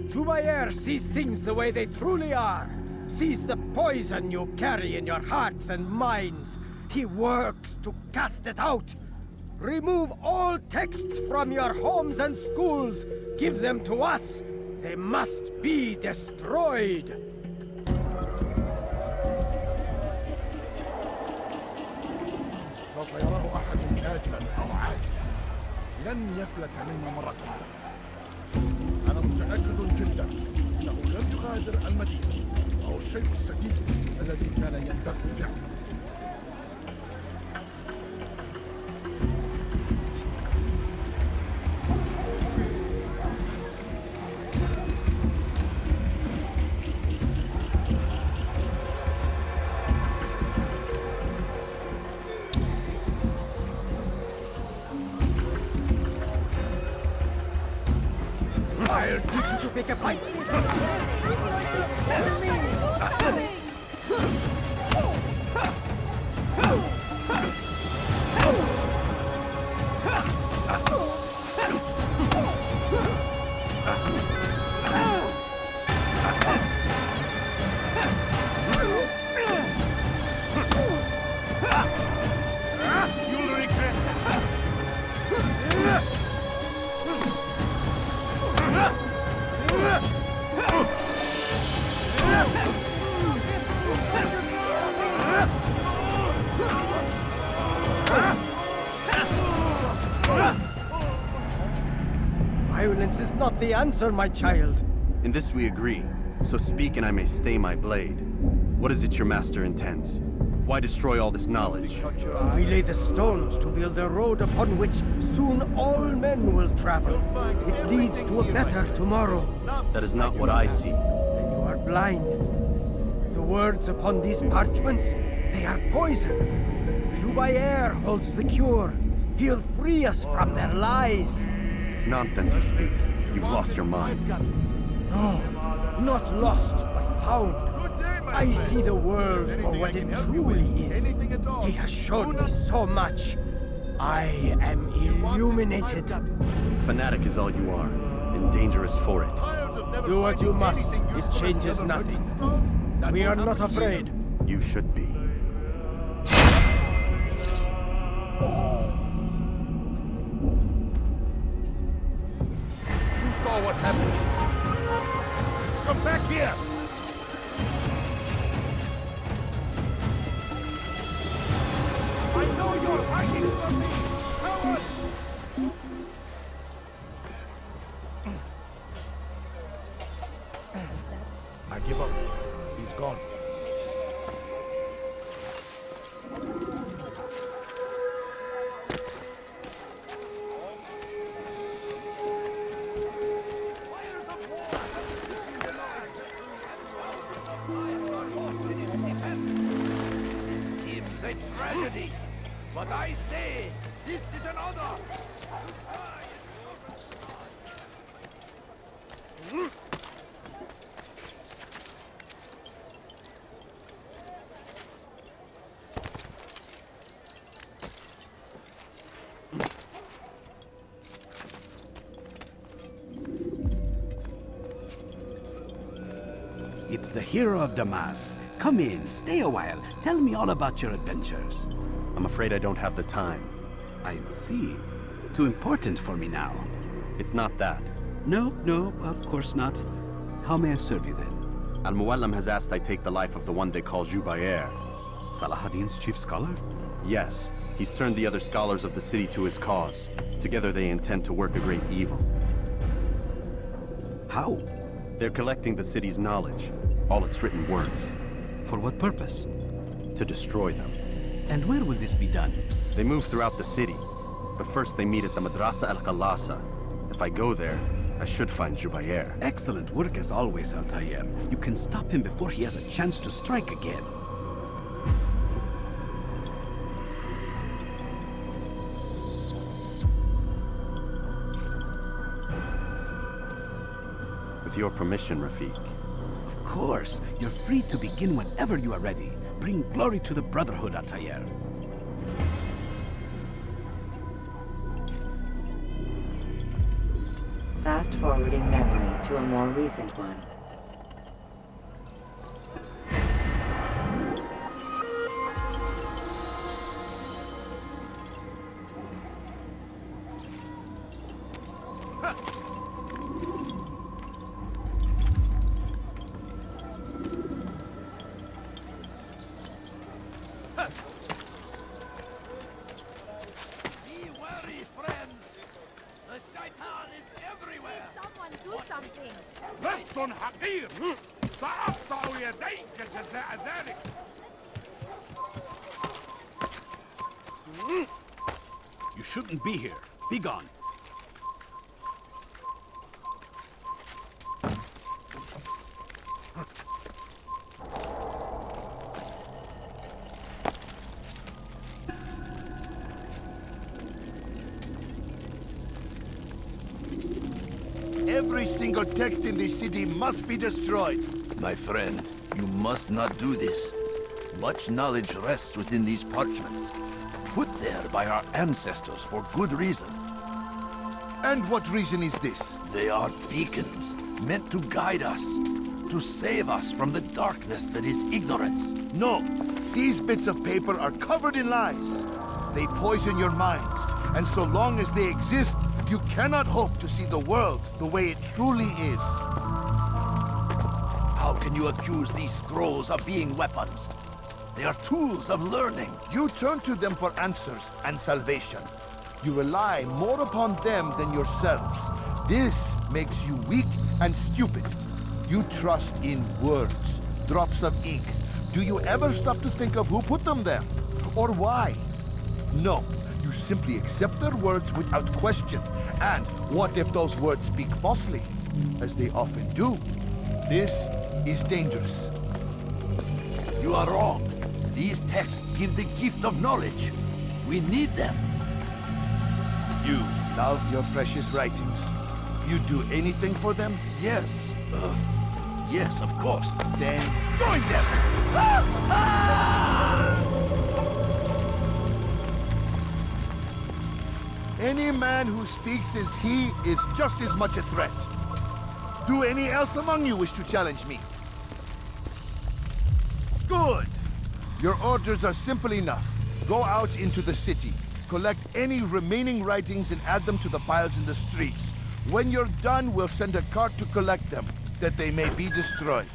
Jubair sees things the way they truly are, sees the poison you carry in your hearts and minds. He works to cast it out. Remove all texts from your homes and schools. Give them to us. They must be destroyed. سوف يراه أحد آجلا أو عاجلا لن يفلت منا مرة واحدة. أنا متأكد جدا أنه لم يغادر المدينة أو الشيء السديد الذي كان ينبغي فعله. I'll teach you to pick a fight. You'll regret that. Violence is not the answer, my child. In this we agree, so speak and I may stay my blade. What is it your master intends? Why destroy all this knowledge? We lay the stones to build a road upon which soon all men will travel. It leads to a better tomorrow. That is not what I see. Then you are blind. The words upon these parchments, they are poison. Jubair holds the cure. He'll free us from their lies. It's nonsense you speak. You've lost your mind. No, not lost, but found. I see the world for what it truly is. He has shown me so much. I am illuminated. Fanatic is all you are, and dangerous for it. Do what you must. It changes nothing. We are not afraid. You should be. Who saw what happened? Come back here! I know you're hiding from me! Coward! I give up. He's gone. Seems a tragedy, but I say this is an honor. It's the hero of Damas. Come in, stay a while. Tell me all about your adventures. I'm afraid I don't have the time. I see. Too important for me now. It's not that. No, of course not. How may I serve you then? Al-Muallim has asked I take the life of the one they call Jubair. Salahadin's chief scholar? Yes. He's turned the other scholars of the city to his cause. Together they intend to work a great evil. How? They're collecting the city's knowledge, all its written words. For what purpose? To destroy them. And where will this be done? They move throughout the city, but first they meet at the Madrasa al-Khalasa. If I go there, I should find Jubair. Excellent work as always, Altair. You can stop him before he has a chance to strike again. With your permission, Rafiq. Of course. You're free to begin whenever you are ready. Bring glory to the Brotherhood, Altair. Fast-forwarding memory to a more recent one. Be wary, friends! The Shaitan is everywhere! Someone do something! لست حقير سأقطع يديك جزاء ذلك. You shouldn't be here. Be gone. Every single text in this city must be destroyed. My friend, you must not do this. Much knowledge rests within these parchments, put there by our ancestors for good reason. And what reason is this? They are beacons, meant to guide us, to save us from the darkness that is ignorance. No, these bits of paper are covered in lies. They poison your minds, and so long as they exist, you cannot hope to see the world the way it truly is. How can you accuse these scrolls of being weapons? They are tools of learning. You turn to them for answers and salvation. You rely more upon them than yourselves. This makes you weak and stupid. You trust in words, drops of ink. Do you ever stop to think of who put them there? Or why? No, you simply accept their words without question. And what if those words speak falsely? As they often do. This is dangerous. You are wrong. These texts give the gift of knowledge. We need them. You love your precious writings. You'd do anything for them? Yes. Yes, of course. Then join them! Any man who speaks as he is just as much a threat. Do any else among you wish to challenge me? Good! Your orders are simple enough. Go out into the city, collect any remaining writings and add them to the piles in the streets. When you're done, we'll send a cart to collect them, that they may be destroyed.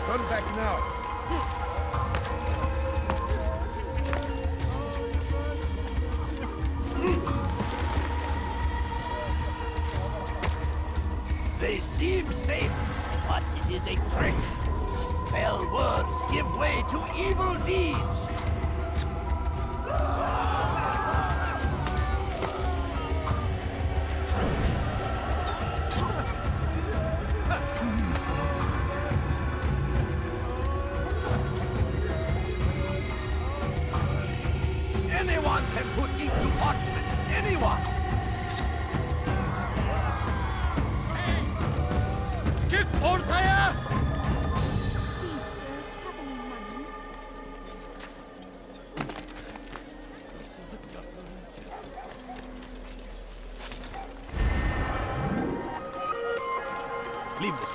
Come back now. They seem safe, but it is a trick. Fell words give way to evil deeds. Anyone can put into watchmen. Anyone. Çık ortaya!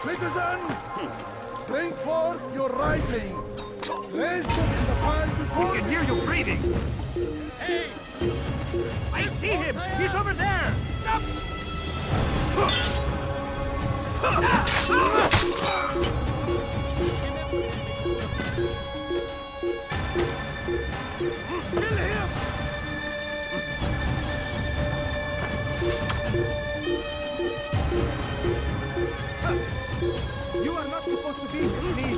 Citizen! Bring forth your writings. Place them in the pile before We can hear you breathing. Hey! I see him. He's over there. Stop! Kill him! You are not supposed to be with me.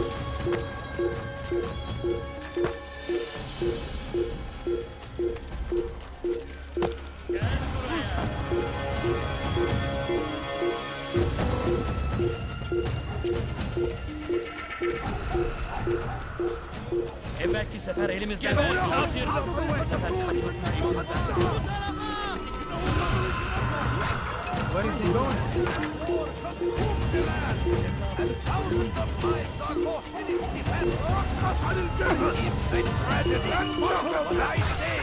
Evvelki sefer elimizden kafir. Bu sefer kaçmasına imkan vermeyin. Where is he going? Thousands of lives are lost in its defense. It's a tragedy. But I say,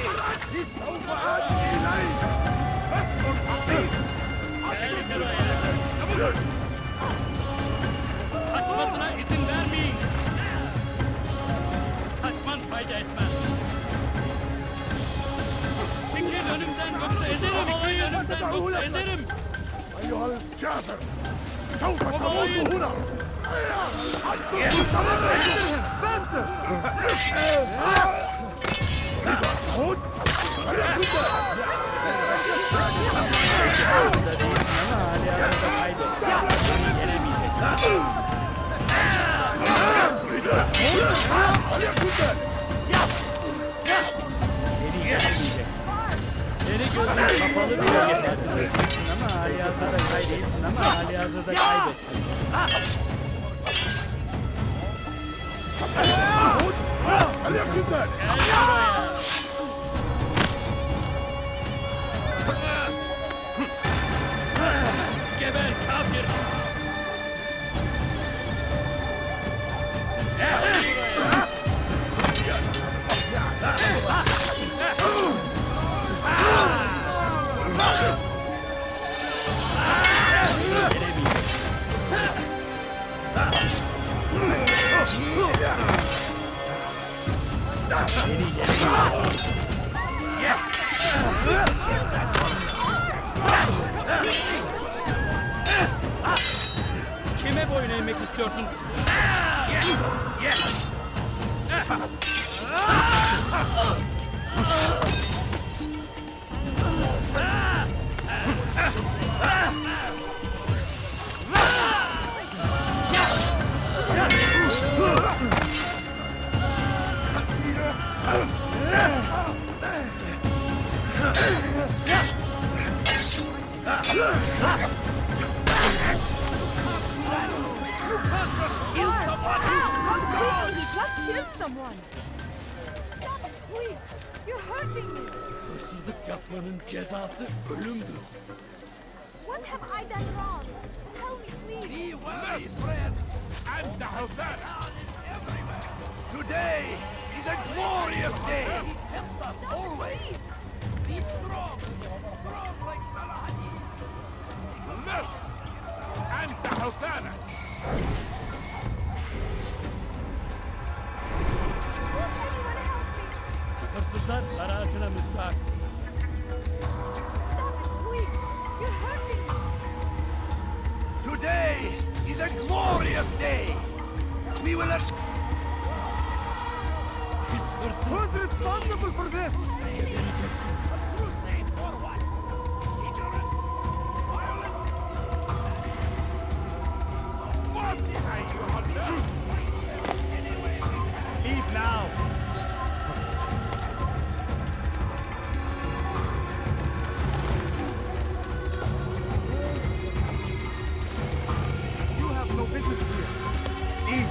Kaçmasına izin vermeyin. Kaçman fayda etmez. Çekil önümden yoksa ederim. Olayı önümden yoksa ederim. أيها الكافر سوف تموت هنا Seni gözün kapalı bile yetersiz. Ama halihazırda kaybettin ama halihazırda kaybettin. Gel buraya. Geber kafir. Gel buraya. istiyorsun? Just killed someone! Stop it, please! You're hurting me! Hırsızlık yapmanın cezası ölümdür. What have I done wrong? Tell me, please! Be wary, friend! And the Havana everywhere! Today is a glorious day! He tempts us always! Be strong! Strong like Paaaaaaz! Mercy! And the Havana! Hırsızlar dar ağacına müstahak. Stop it, please! You're hurting me! Today is a glorious day! We will... Who's responsible for this? Leave now! You have no business here. Leave!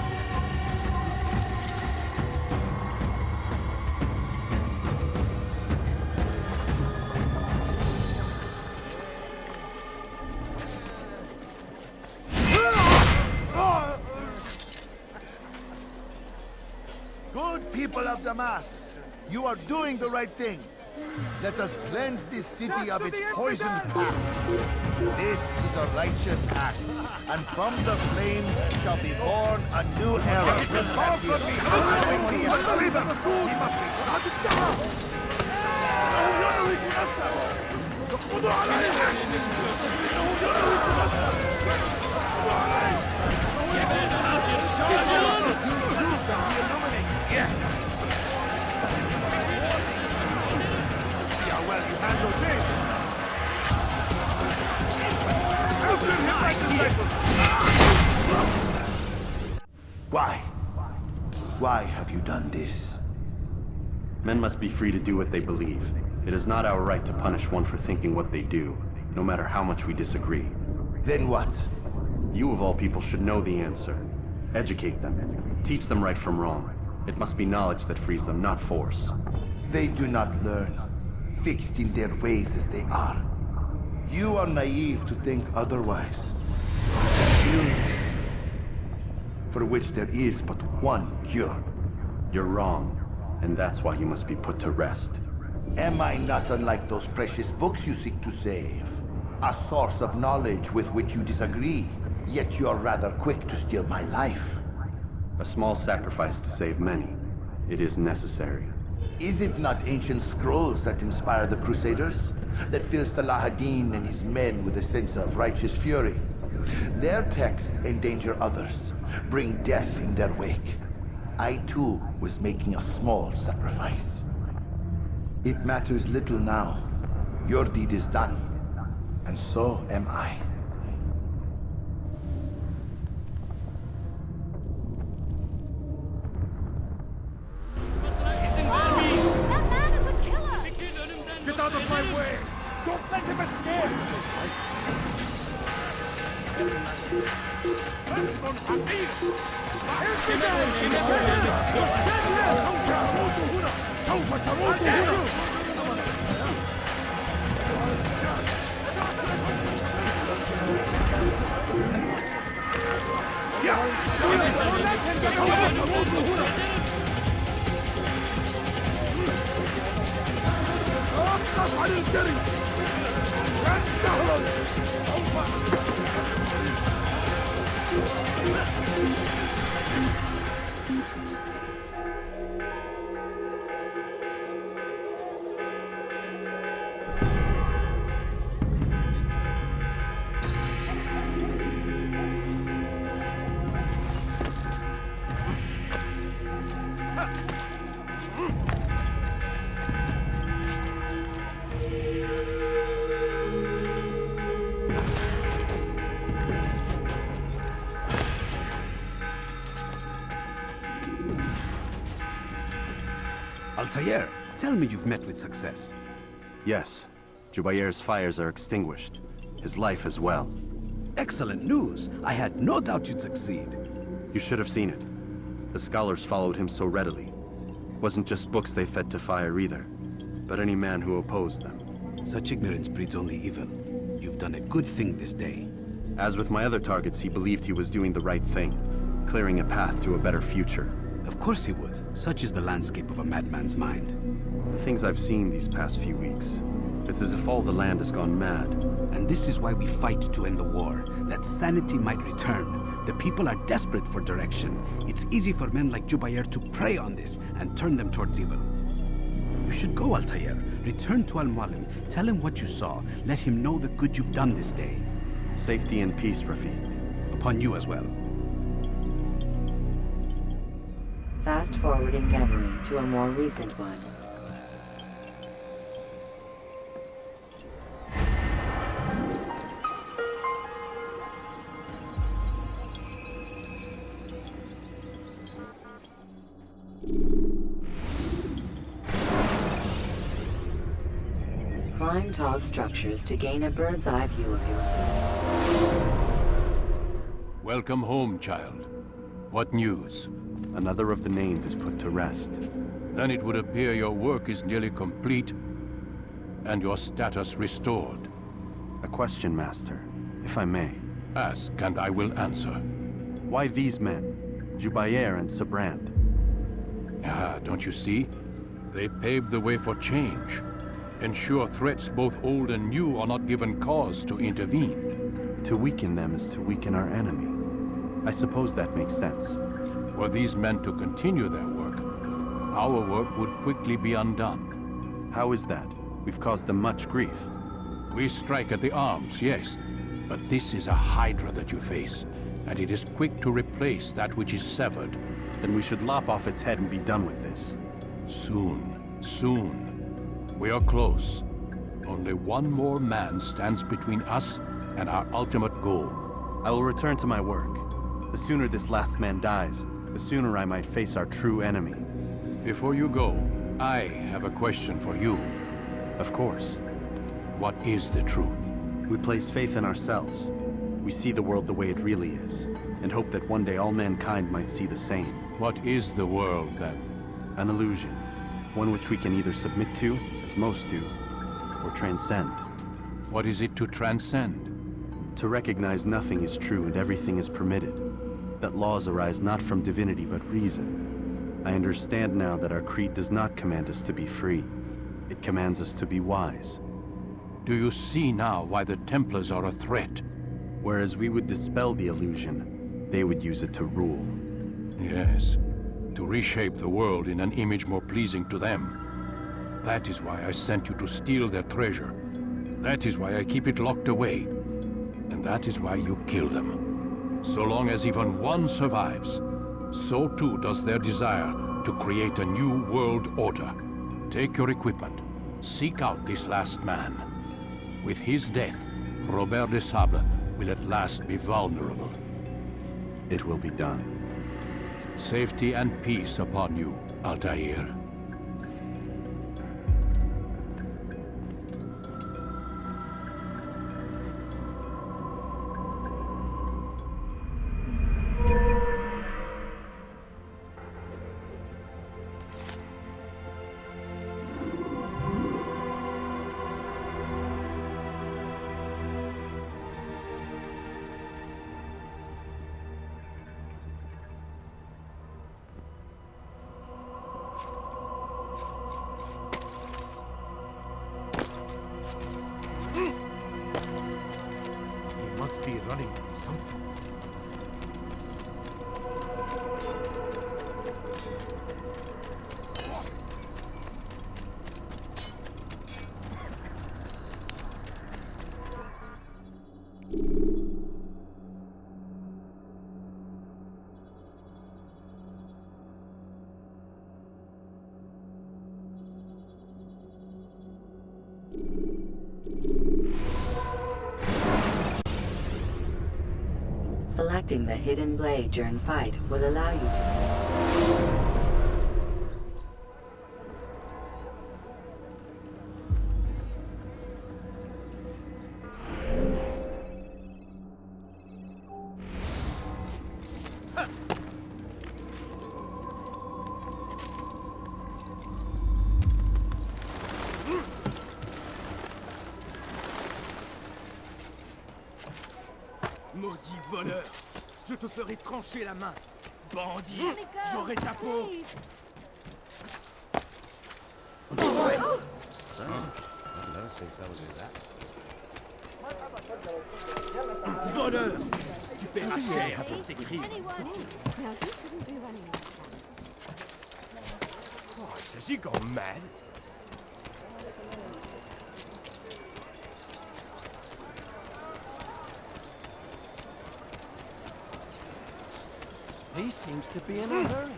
Good people of Damas, you are doing the right thing. Let us cleanse this city of its poisoned past. This is a righteous act, and from the flames shall be born a new era. Far from me! He must be stopped! See how well you handle this. Why? Why have you done this? Men must be free to do what they believe. It is not our right to punish one for thinking what they do, no matter how much we disagree. Then what? You of all people should know the answer. Educate them. Teach them right from wrong. It must be knowledge that frees them, not force. They do not learn, fixed in their ways as they are. You are naive to think otherwise. Illness, for which there is but one cure. You're wrong, and that's why you must be put to rest. Am I not unlike those precious books you seek to save? A source of knowledge with which you disagree, yet you are rather quick to steal my life. A small sacrifice to save many. It is necessary. Is it not ancient scrolls that inspire the Crusaders? That fill Salah ad-Din and his men with a sense of righteous fury? Their texts endanger others, bring death in their wake. I too was making a small sacrifice. It matters little now. Your deed is done, and so am I. Get out of my way! Don't let him escape! اقف عن الجري! لن تهرب! Altair, tell me you've met with success. Yes. Jubair's fires are extinguished. His life as well. Excellent news. I had no doubt you'd succeed. You should have seen it. The scholars followed him so readily. Wasn't just books they fed to fire either, but any man who opposed them. Such ignorance breeds only evil. You've done a good thing this day. As with my other targets, he believed he was doing the right thing, clearing a path to a better future. Of course he would. Such is the landscape of a madman's mind. The things I've seen these past few weeks, it's as if all the land has gone mad. And this is why we fight to end the war, that sanity might return. The people are desperate for direction. It's easy for men like Jubair to prey on this and turn them towards evil. You should go, Altair. Return to Al-Mualim. Tell him what you saw. Let him know the good you've done this day. Safety and peace, Rafiq. Upon you as well. Fast-forwarding memory to a more recent one. Climb tall structures to gain a bird's-eye view of yourself. Welcome home, child. What news? Another of the named is put to rest. Then it would appear your work is nearly complete and your status restored. A question, Master, if I may. Ask, and I will answer. Why these men? Jubair and Sabrand? Ah, don't you see? They paved the way for change. Ensure threats both old and new are not given cause to intervene. To weaken them is to weaken our enemy. I suppose that makes sense. Were these men to continue their work, our work would quickly be undone. How is that? We've caused them much grief. We strike at the arms, yes. But this is a hydra that you face, and it is quick to replace that which is severed. Then we should lop off its head and be done with this. Soon, soon. We are close. Only one more man stands between us and our ultimate goal. I will return to my work. The sooner this last man dies, the sooner I might face our true enemy. Before you go, I have a question for you. Of course. What is the truth? We place faith in ourselves. We see the world the way it really is, and hope that one day all mankind might see the same. What is the world, then? An illusion. One which we can either submit to, as most do, or transcend. What is it to transcend? To recognize nothing is true and everything is permitted. That laws arise not from divinity but reason. I understand now that our creed does not command us to be free. It commands us to be wise. Do you see now why the Templars are a threat? Whereas we would dispel the illusion, they would use it to rule. Yes. To reshape the world in an image more pleasing to them. That is why I sent you to steal their treasure. That is why I keep it locked away. And that is why you kill them. So long as even one survives, so too does their desire to create a new world order. Take your equipment. Seek out this last man. With his death, Robert de Sable will at last be vulnerable. It will be done. Safety and peace upon you, Altair. Must be running from something. Extracting the hidden blade during fight will allow you to... Maudit voleur! Je te ferai trancher la main! Bandit! J'aurai ta peau! Voleur! Tu paieras cher pour tes crimes! Christ, has he gone mad? He seems to be in a hurry.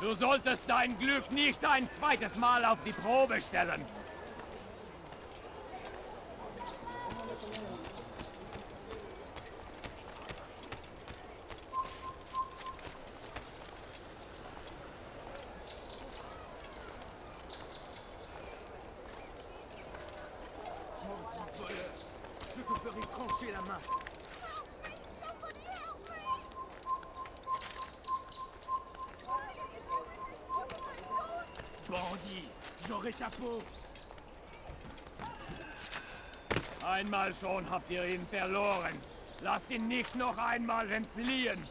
Du solltest dein Glück nicht ein zweites Mal auf die Probe stellen. Je te ferai trancher la main! Bandit! J'aurai ta peau! Einmal schon habt ihr ihn verloren. Lasst ihn nicht noch einmal entfliehen.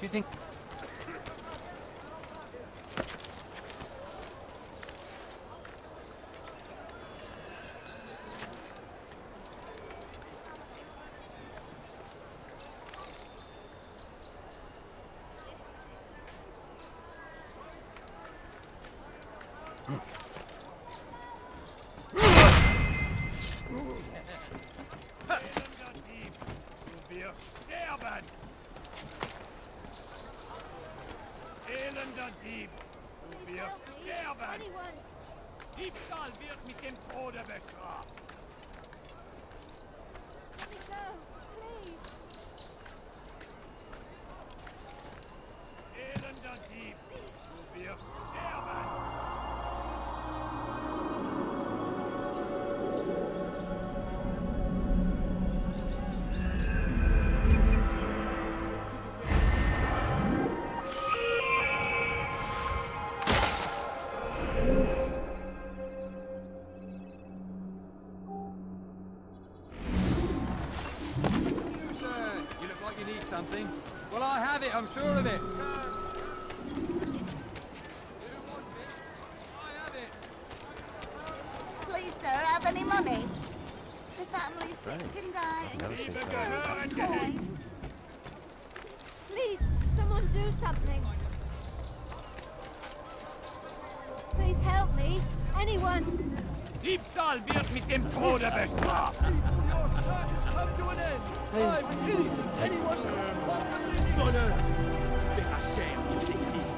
Do you think... Du wirst sterben! Elender Dieb! Du wirst sterben! Diebstahl wird mit dem Tode bestraft! Elender Dieb! Du wirst sterben! Something? Well, I have it, I'm sure of it. Please, sir, have any money? The family's sick and dying. Please, someone do something. Please help me. Anyone. Diebstahl wird mit dem Tode bestraft! Voleur! Tu paieras cher pour tes crimes!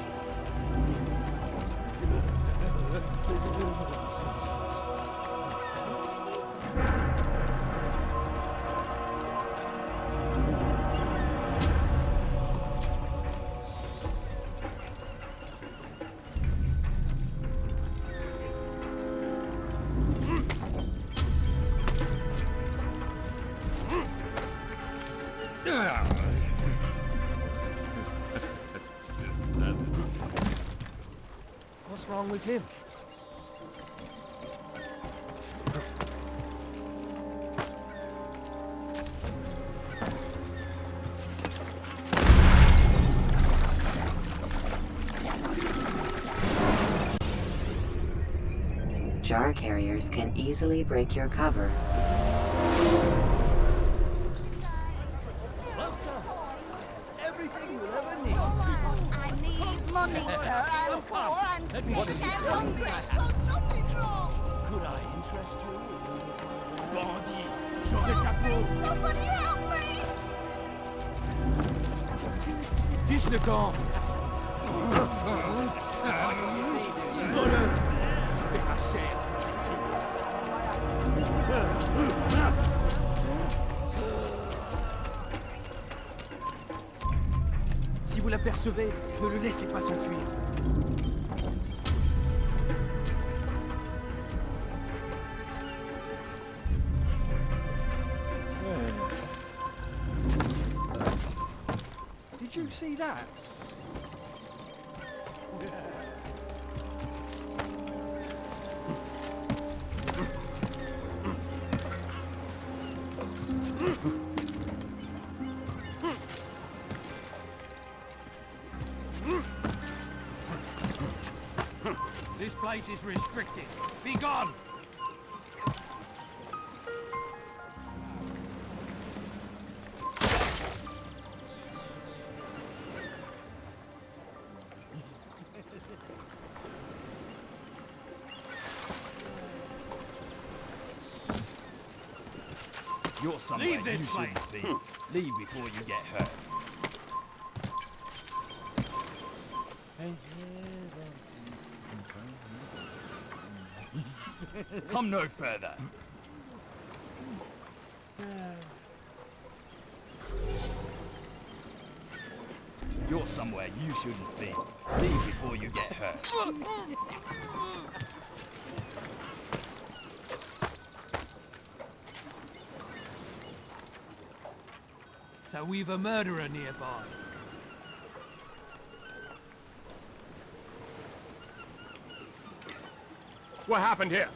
wrong with him? Jar carriers can easily break your cover. Everything you'll ever need. I need money, sir, and poor and sick and hungry. Nothing wrong. Could I interest you? Bandit, j'aurai ta peau. Somebody help me! Fiche le camp. Voleur, tu paieras cher. Si vous l'apercevez, ne le laissez pas s'enfuir. Did you see that? This place is restricted. Be gone! You're somewhere Leave this you place. shouldn't be. Leave before you get hurt. Come no further. You're somewhere you shouldn't be. Leave before you get hurt. So we've a murderer nearby. What happened here?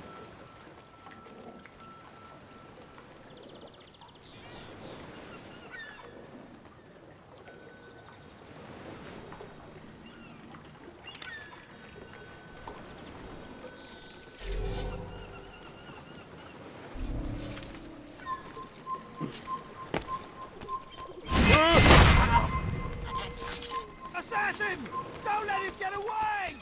Assassin! Don't let him get away!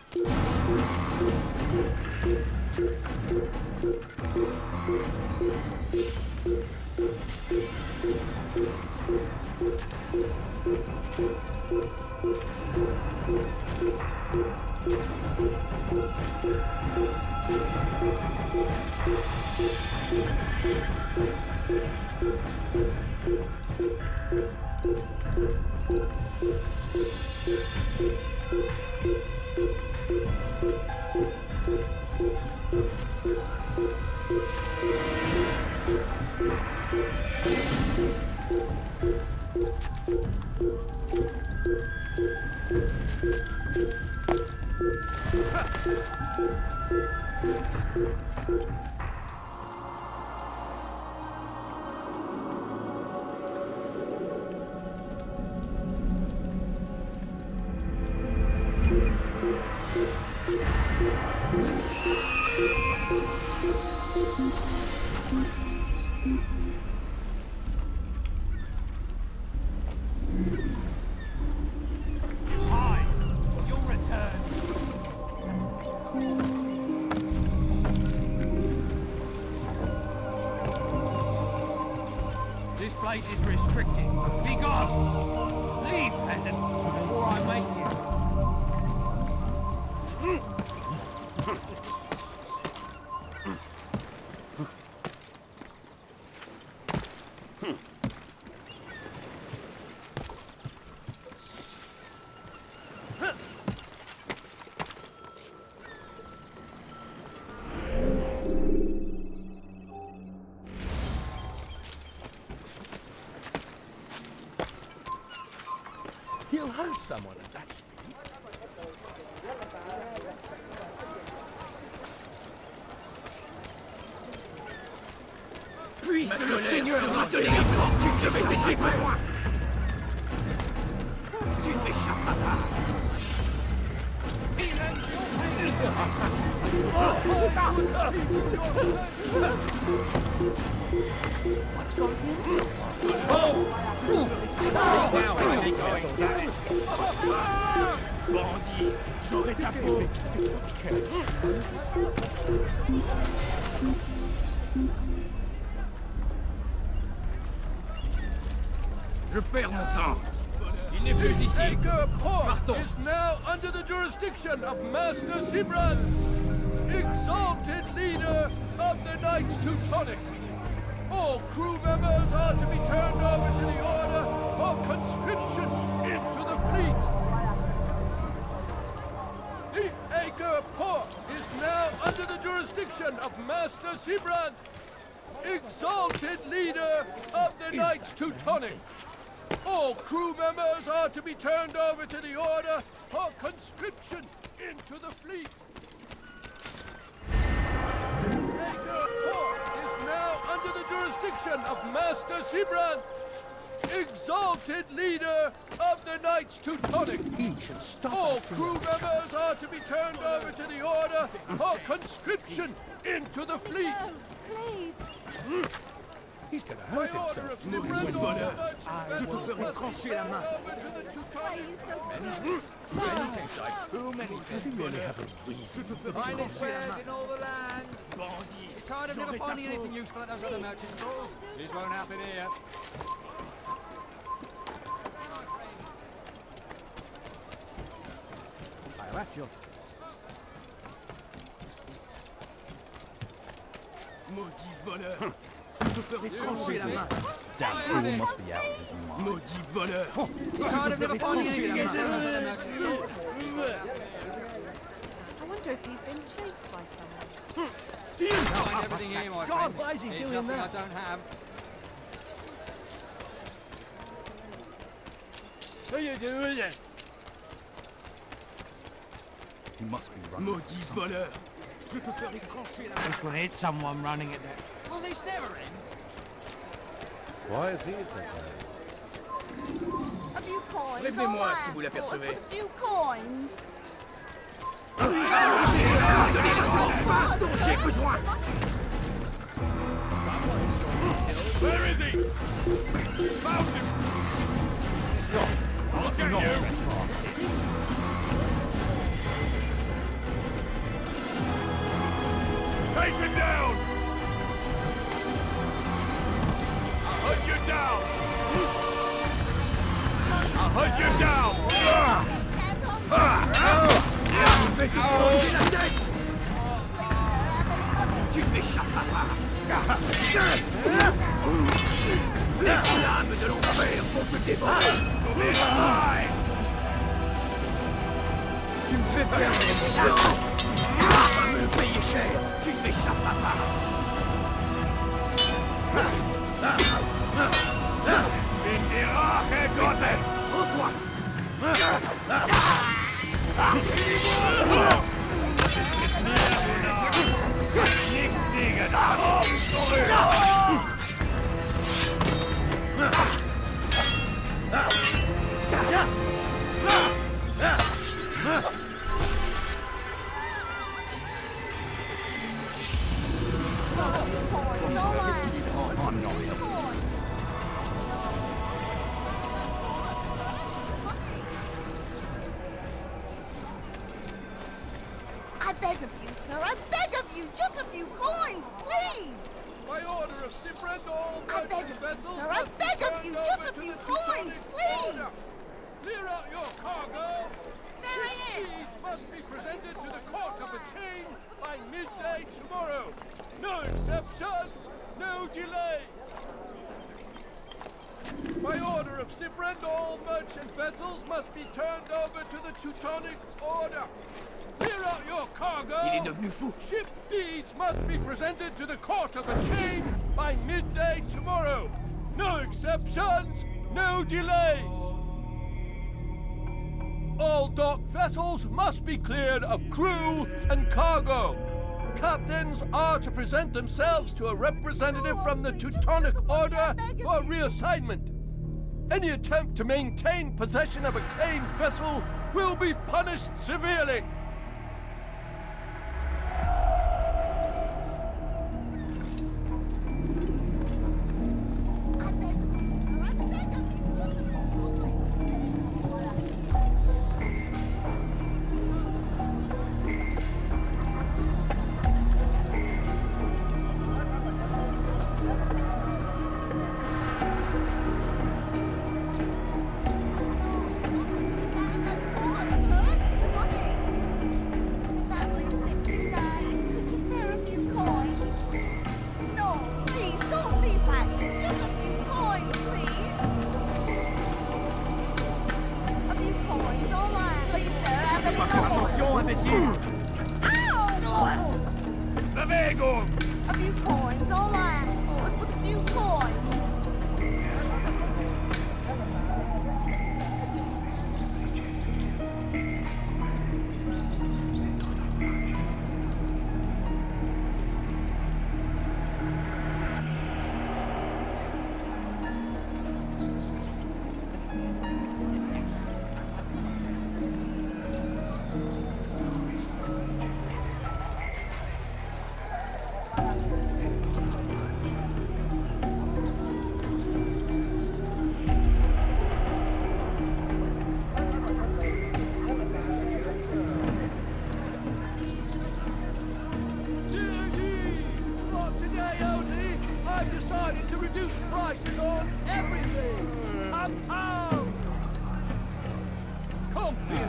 Hi! You'll return. This place is restricted. Be gone! Leave, peasant, before I make you. He'll hurt someone at that speed. Fils de le Seigneur m'a donné la mort. Je vais t'échapper loin. Tu ne m'échapperas pas. Bandit, j'aurai ta peau. Je perds mon temps. Il n'est plus d'ici. Acre Port is now under the jurisdiction of Master Sibran, exalted leader of the Knights Teutonic. All crew members are to be turned over to the order for conscription into the fleet. The Acre Port is now under the jurisdiction of Master Sibran, exalted leader of the Knights Teutonic. All crew members are to be turned over to the order for conscription into the fleet. Acre Port is now under the jurisdiction of Master Sibran, exalted leader of the Knights Teutonic. All crew members are to be turned over to the order for conscription into the fleet. Please. He's gonna hurt himself. Maudit voleur. Je te ferai trancher la main. Je te ferai trancher la main. In all the land. Bandit. Tired of never finding anything useful at those other merchant stores? This won't happen here. I like you. Maudit voleur. Je te ferai trancher la main. Damn fool must be out of his mind. Maudit voleur. Tired of never finding anything useful at those other merchant stores? I wonder if you've been chased by someone. Find everything here, my God, friend. why is he There's doing nothing that? I don't have. What are you doing? He must be running. Maudit voleur. Je te ferai trancher la main. This will hit someone running at that. Will this never end? Why is he so bad? A few coins. Prévenez-moi all si vous right. l'apercevez. Just a few coins. J'ai besoin. Where is he? Found him! I'll get you! Take him down! I'll hunt you down! I'll hunt you down! Tu ne m'échapperas pas. Les flammes de l'enfer vont te dévorer. Tu me fais perdre mon temps. Tu vas me le payer cher. Tu ne m'échapperas pas. Rends-toi. I beg of you, sir. I beg of you. Just a few coins, please. By order of Sibrand, all I beg merchant of you, vessels sir. I must be beg of turned you. over Just a to few the coins, Teutonic please. order. Clear out your cargo. There he is. Deeds must be presented to the court of the chain by midday tomorrow. No exceptions, no delays. By order of Sibrand, all merchant vessels must be turned over to the Teutonic order. Clear out your cargo. Il est devenu fou. Ship deeds must be presented to the court of the chain by midday tomorrow. No exceptions, no delays. All docked vessels must be cleared of crew and cargo. captains are to present themselves to a representative from the Teutonic Order for reassignment. Any attempt to maintain possession of a claimed vessel will be punished severely. A few coins, all I ask for is a few coins. I've decided to reduce prices on everything. A pound. Come here.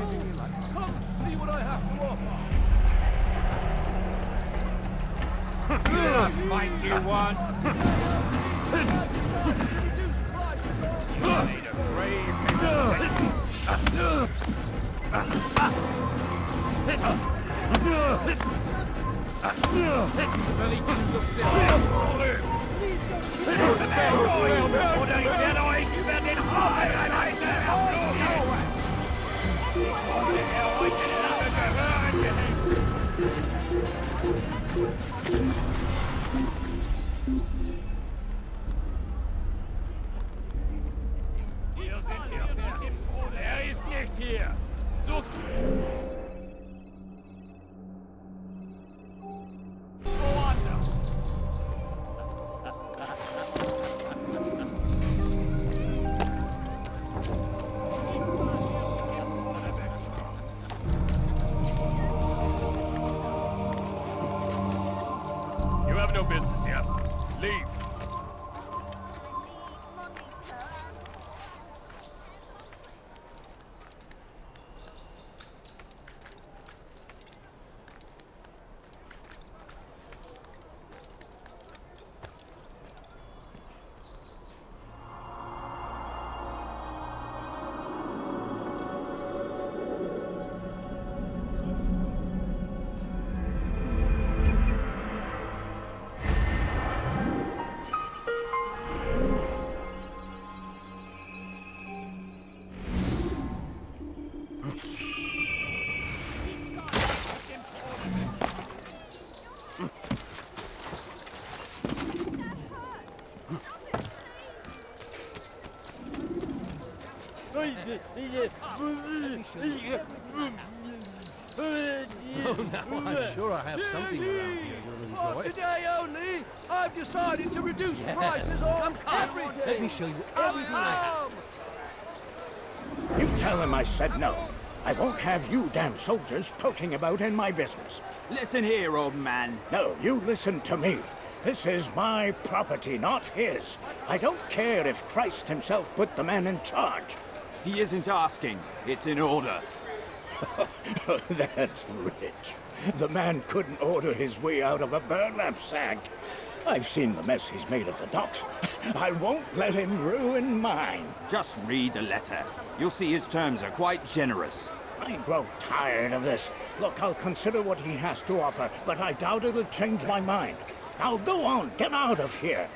Come see what I have to offer. Fight you want. Need a ist nicht hier. Sucht woanders. You have no business here. Leave. Oh, now I'm sure I have something around here you'll enjoy. For today only, I've decided to reduce prices on everything. Let me show you everything I have. You tell him I said no. I won't have you damn soldiers poking about in my business. Listen here, old man. No, you listen to me. This is my property, not his. I don't care if Christ himself put the man in charge. He isn't asking. It's in order. That's rich. The man couldn't order his way out of a burlap sack. I've seen the mess he's made of the docks. I won't let him ruin mine. Just read the letter. You'll see his terms are quite generous. I grow tired of this. Look, I'll consider what he has to offer, but I doubt it'll change my mind. Now go on, get out of here.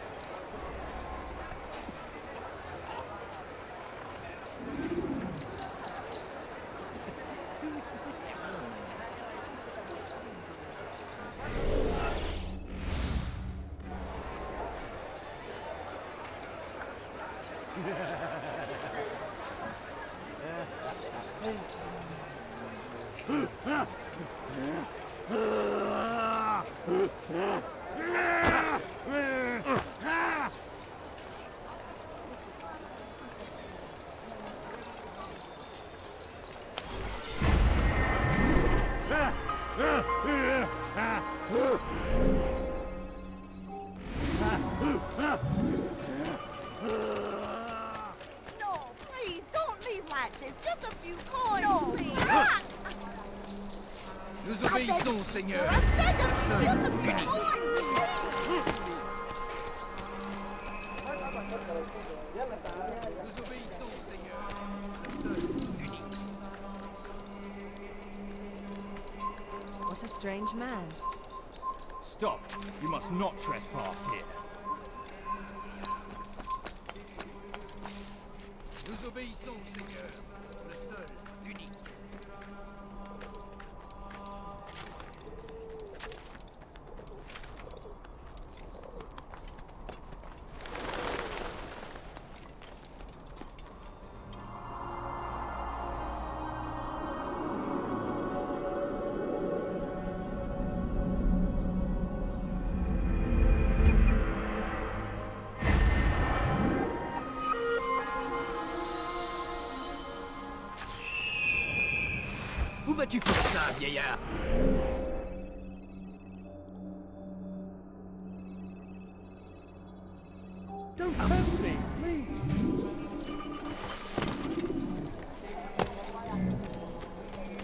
No, please, don't leave like this. Just a few coins, please. Ah! Nous obéissons, Seigneur. I beg of you, Seul just a few unique. coins, please. Nous obéissons, Seigneur. Seul unique. What a strange man. Stop. You must not trespass here. Nous obéissons, Seigneur. Le seul unique. Où vas-tu faire ça, vieillard? Don't hurt me, please.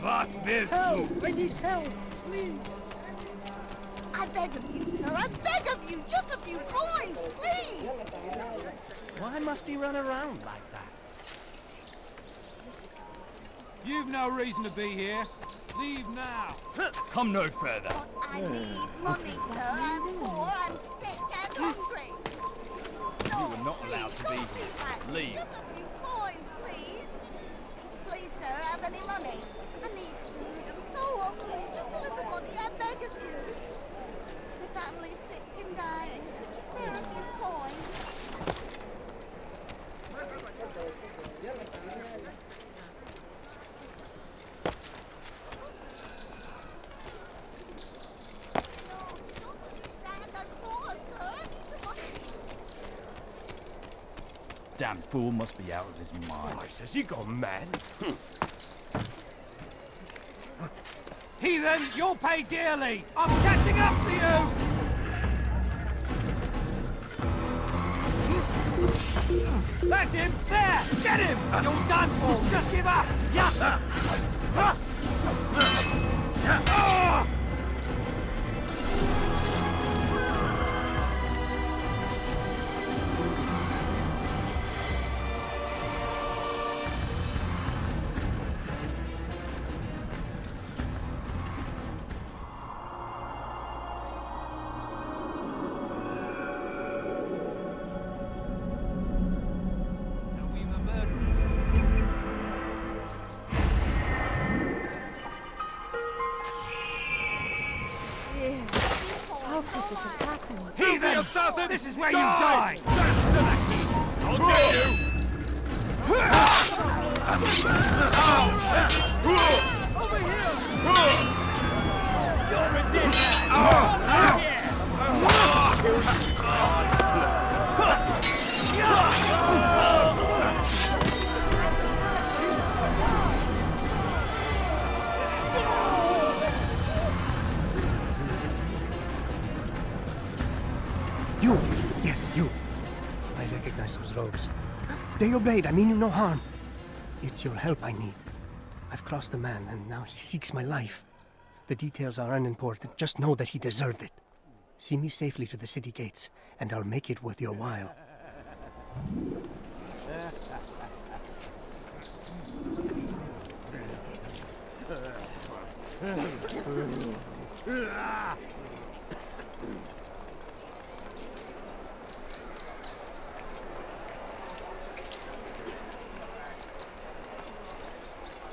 Was willst du? Help! I need help, please. I beg of you, sir. I beg of you. Just a few coins, please. Why must he run around like that? You've no reason to be here. Leave now. Come no further. I need money, sir. I'm poor, I'm sick and hungry. You were not allowed to be Don't here. like Leave. Just a few coins, please. Please, sir, have any money? I need food. I'm so hungry. Just a little money, I beg of you. The family's sick and dying. Could you spare a few coins? Damn fool must be out of his mind. Has he gone mad? Heathen, you'll pay dearly! I'm catching up to you! That's him! There! Get him! You're done for! Just give up! Yes! How could this have happened? Heathen! This is where you die! I'll get you! Over here! You're a dead man! You! Yes, you. I recognize those robes. Stay your blade, I mean you no harm. It's your help I need. I've crossed a man, and now he seeks my life. The details are unimportant. Just know that he deserved it. See me safely to the city gates, and I'll make it worth your while.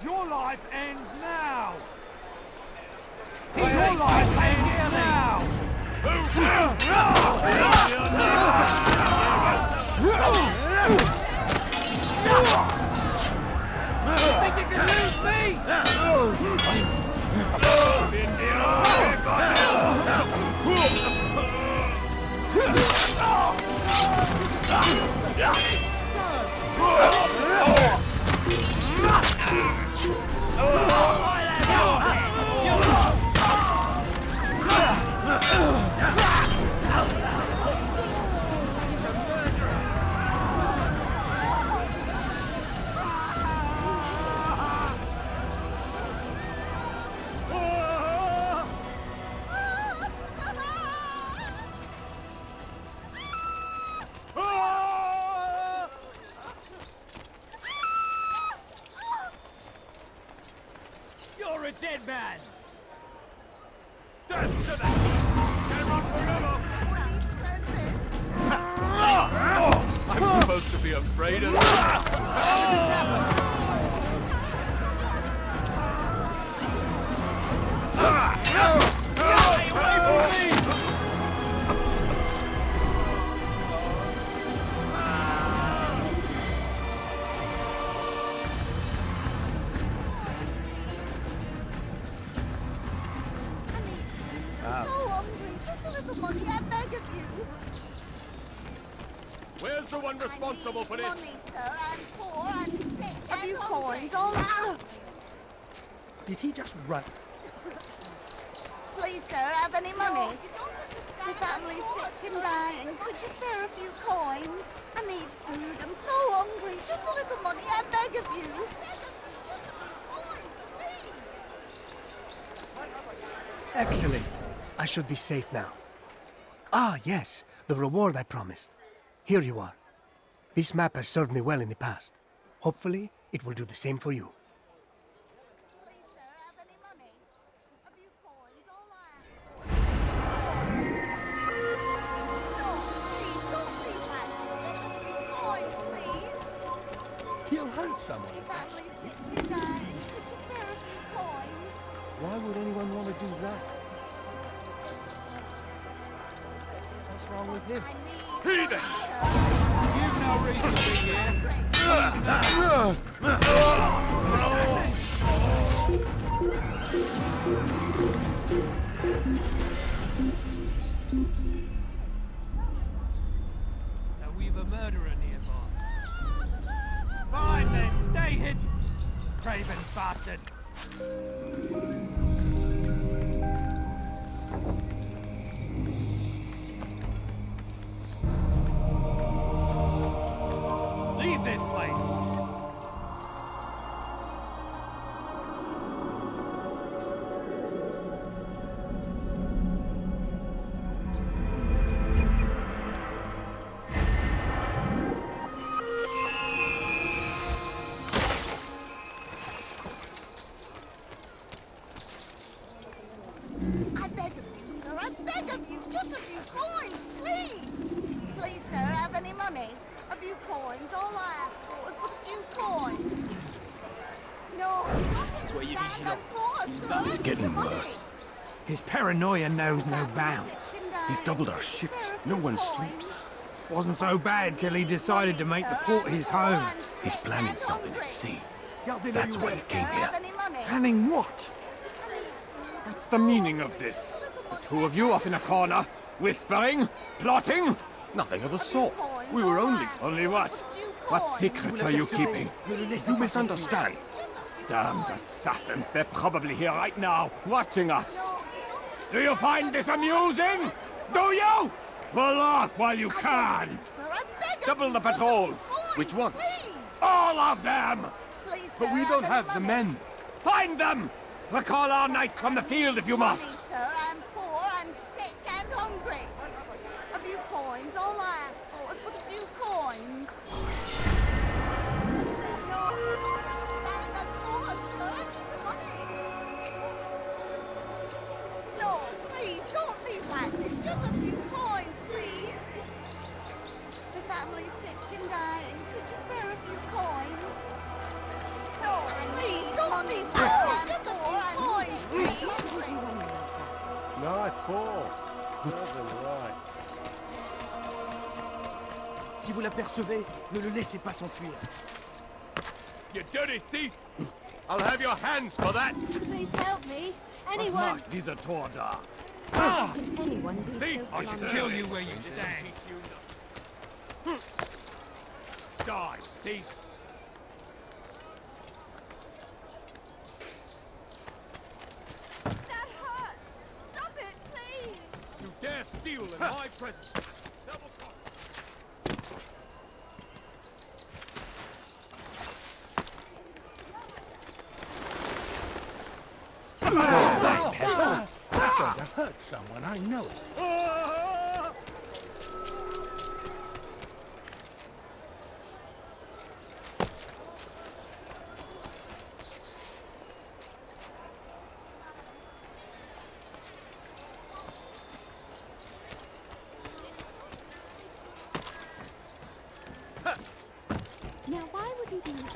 Your life ends now! Your life ends now! Think you can lose You're a dead man! Death to the cannot forever! I'm supposed to be afraid of Where's the one responsible for this? Money, sir. I'm poor and sick. A few coins, all right. Did he just run? Please, sir, have any money? The family's sick and dying. Could you spare a few coins? I need food. I'm so hungry. Just a little money, I beg of you. Excellent. I should be safe now. Ah, yes, the reward I promised. Here you are. This map has served me well in the past. Hopefully, it will do the same for you. He'll hurt someone. Why would anyone want to do that? What's wrong with him? Heathen! You've no reason to be So we've a murderer nearby. Fine then, stay hidden! Craven bastard! Leave this place! I beg of you, sir. I beg of you. Just a few coins, please. Please, sir, have any money? A few coins. All I ask for is but a few coins. No, Soyez vigilant. It's getting worse. His paranoia knows no bounds. He's doubled our shifts. No one sleeps. Wasn't so bad till he decided to make the port his home. He's planning something at sea. That's why he came here. Planning what? What's the meaning of this? The two of you off in a corner, whispering, plotting? Nothing of the sort. We were only... Only what? What secrets are you keeping? You misunderstand. Damned assassins, they're probably here right now, watching us. Do you find this amusing? Do you? Pull off while you can. Double the patrols. Which ones? All of them! But we don't have the men. Find them! Recall our knights from the field if you must. Sir, I'm poor, I'm sick and hungry. A few coins. All I ask for is but a few coins. No, you don't understand. That's so much, sir. I need the money. No, please, don't leave like this. Just a few coins, please. The family's sick and dying. Could you spare a few coins? No, please, don't leave like this. Just a few coins, please. Nice ball. Serves him right. Si vous l'apercevez, ne le laissez pas s'enfuir. You dirty thief! I'll have your hands for that! Please help me. Was Anyone. macht dieser Tor da? Can anyone be Thief! so I should blunt? kill you where you stand! Die, thief! That hurt. Stop it, please. You dare steal in my presence! Double cross! That's going to hurt someone, I know it. Now, why would you do such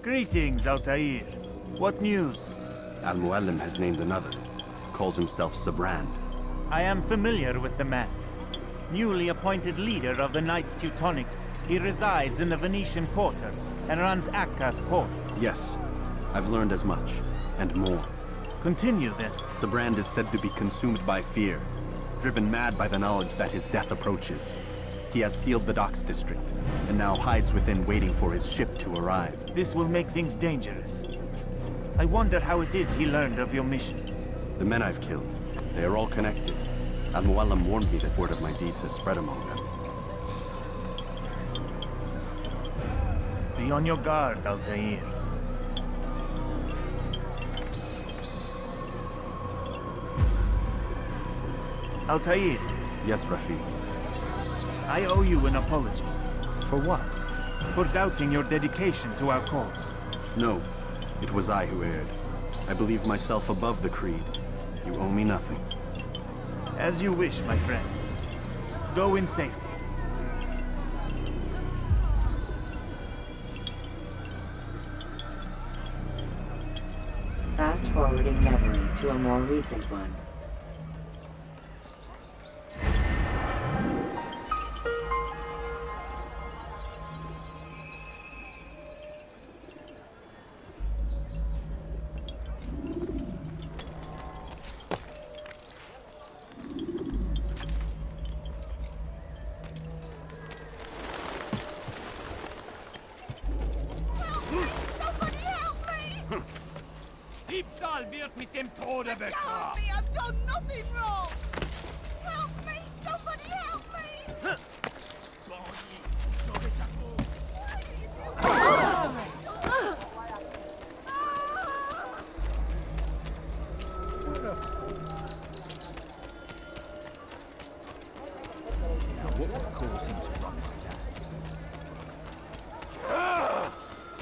Greetings, Altair. What news? Al-Muallim has named another. Calls himself Sabrand. I am familiar with the man. Newly appointed leader of the Knights Teutonic, he resides in the Venetian Quarter and runs Acca's port. Yes, I've learned as much, and more. Continue then. Sabrand is said to be consumed by fear, driven mad by the knowledge that his death approaches. He has sealed the docks district, and now hides within waiting for his ship to arrive. This will make things dangerous. I wonder how it is he learned of your mission. The men I've killed, they are all connected. Al-Muallim warned me that word of my deeds has spread among them. Be on your guard, Altair. Altair. Yes, Rafiq. I owe you an apology. For what? For doubting your dedication to our cause. No, it was I who erred. I believe myself above the creed. You owe me nothing. As you wish, my friend. Go in safety. Fast-forwarding memory to a more recent one. Diebstahl wird mit dem Tode bestraft! I've done nothing wrong! Help me! Somebody help me! What would cause him to run like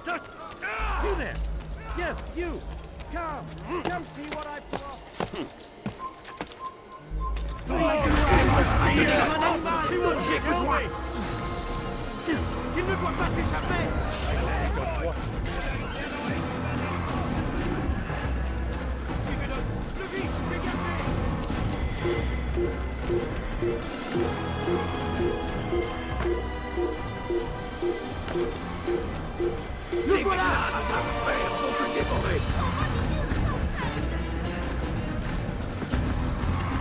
that? You there! Yes, you! Come! Come see what I've brought! Il ne doit pas s'échapper! Le voilà!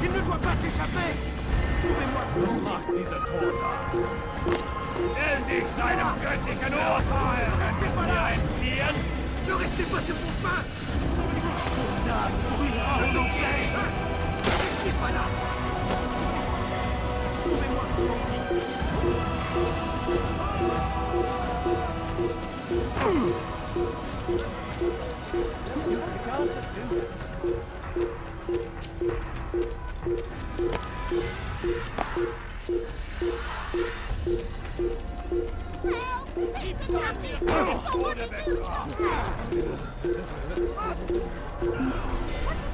Il ne doit pas s'échapper! Trouvez-moi Was macht dieser Tor da? Stell dich deinem göttlichen Urteil! Könnt ihr mir entfliehen? Ne restez pas sur mon chemin! Je nous piège! Restez pas là! Trouvez-moi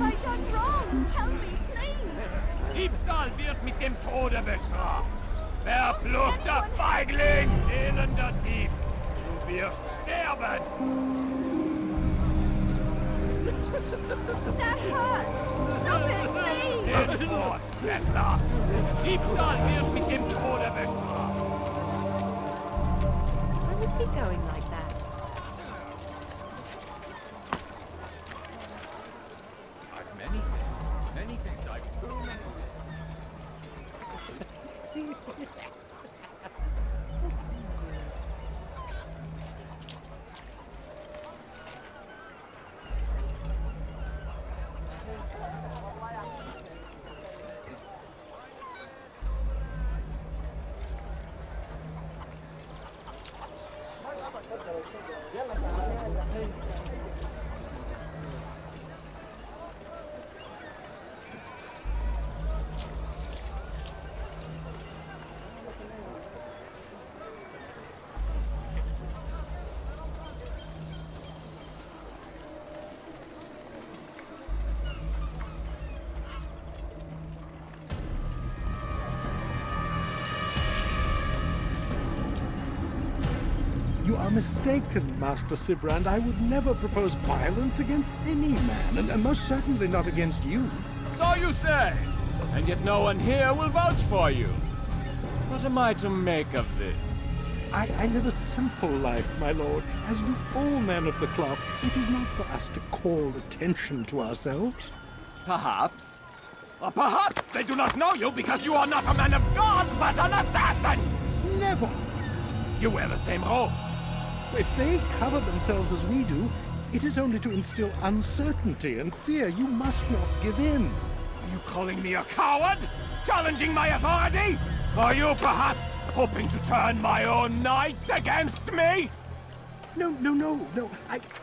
I done wrong? Tell me, please! Diebstahl wird mit dem Tode bestraft! Verfluchter Feigling! Elender Dieb! Du wirst sterben! That hurts! Stop it, please! Hinfort, Bettler! Diebstahl wird mit dem Tode bestraft! Where was he going like that? I've many things, I've too many things. You are mistaken, Master Sibrand. I would never propose violence against any man, and most certainly not against you. So you say, and yet no one here will vouch for you. What am I to make of this? I live a simple life, my lord, as do all men of the cloth. It is not for us to call attention to ourselves. Perhaps. Or perhaps they do not know you because you are not a man of God, but an assassin! Never! You wear the same robes. If they cover themselves as we do, it is only to instill uncertainty and fear. You must not give in. Are you calling me a coward? Challenging my authority? Are you perhaps hoping to turn my own knights against me? No.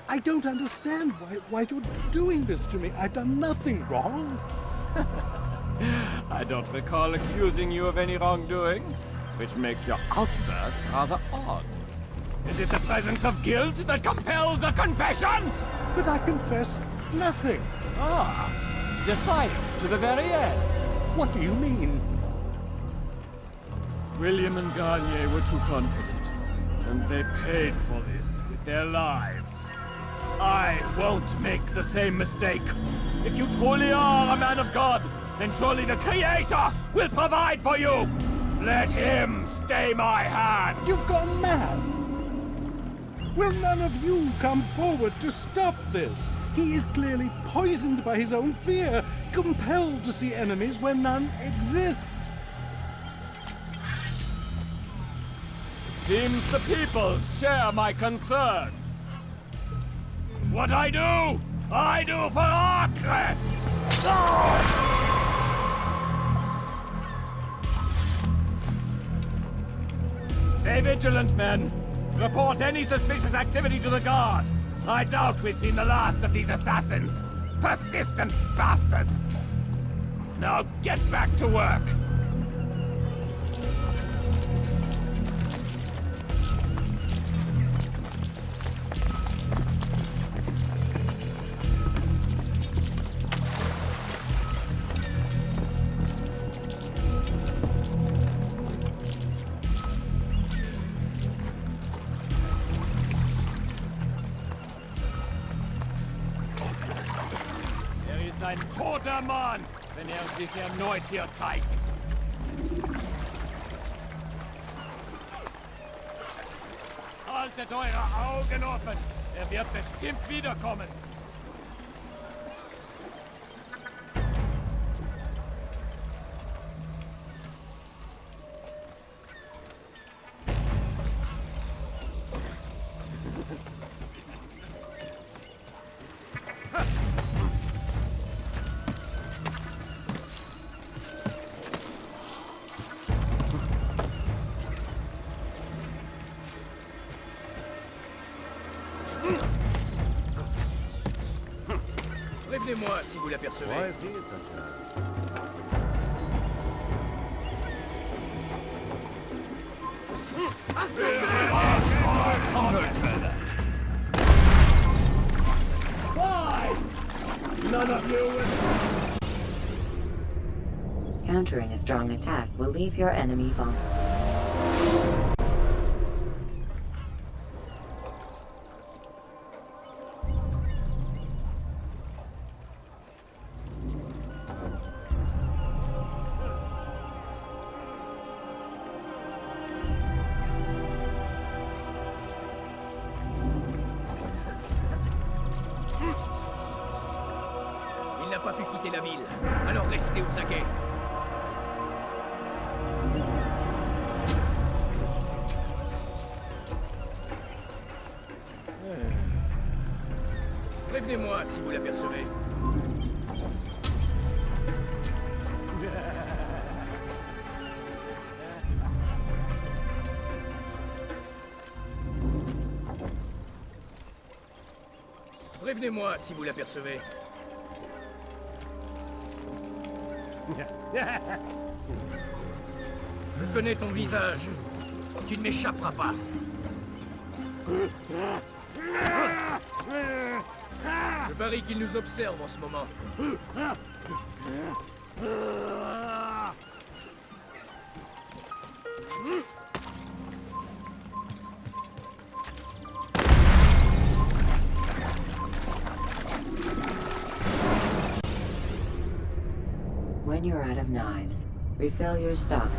I don't understand why you're doing this to me. I've done nothing wrong. I don't recall accusing you of any wrongdoing, which makes your outburst rather odd. Is it the presence of guilt that compels a confession? But I confess nothing. Ah, defiant to the very end. What do you mean? William and Garnier were too confident, and they paid for this with their lives. I won't make the same mistake. If you truly are a man of God, then surely the Creator will provide for you. Let him stay my hand. You've gone mad. Will none of you come forward to stop this? He is clearly poisoned by his own fear, compelled to see enemies where none exist. Seems the people share my concern. What I do for Acre! Stay vigilant, men. Report any suspicious activity to the guard. I doubt we've seen the last of these assassins. Persistent bastards. Now get back to work. Ein toter Mann, wenn sich erneut hier zeigt. Haltet eure Augen offen. Wird bestimmt wiederkommen. Prévenez-moi si vous l'apercevez. Why? None of you will... Countering a strong attack will leave your enemy vulnerable. la ville. Alors restez aux aguets. Prévenez-moi si vous l'apercevez. Prévenez-moi si vous l'apercevez. Je connais ton visage. Tu ne m'échapperas pas. Je parie qu'il nous observe en ce moment. When you're out of knives, refill your stock.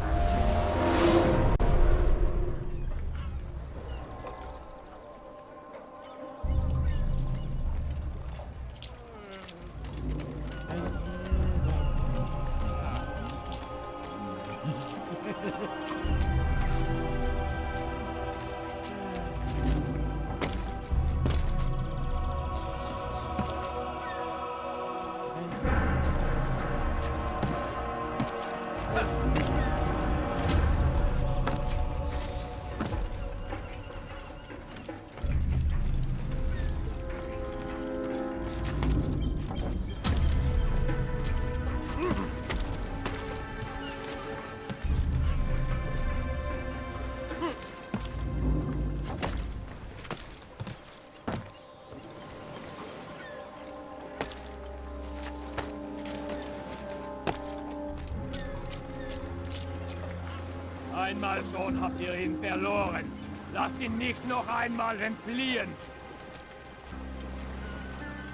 Einmal schon habt ihr ihn verloren. Lasst ihn nicht noch einmal entfliehen.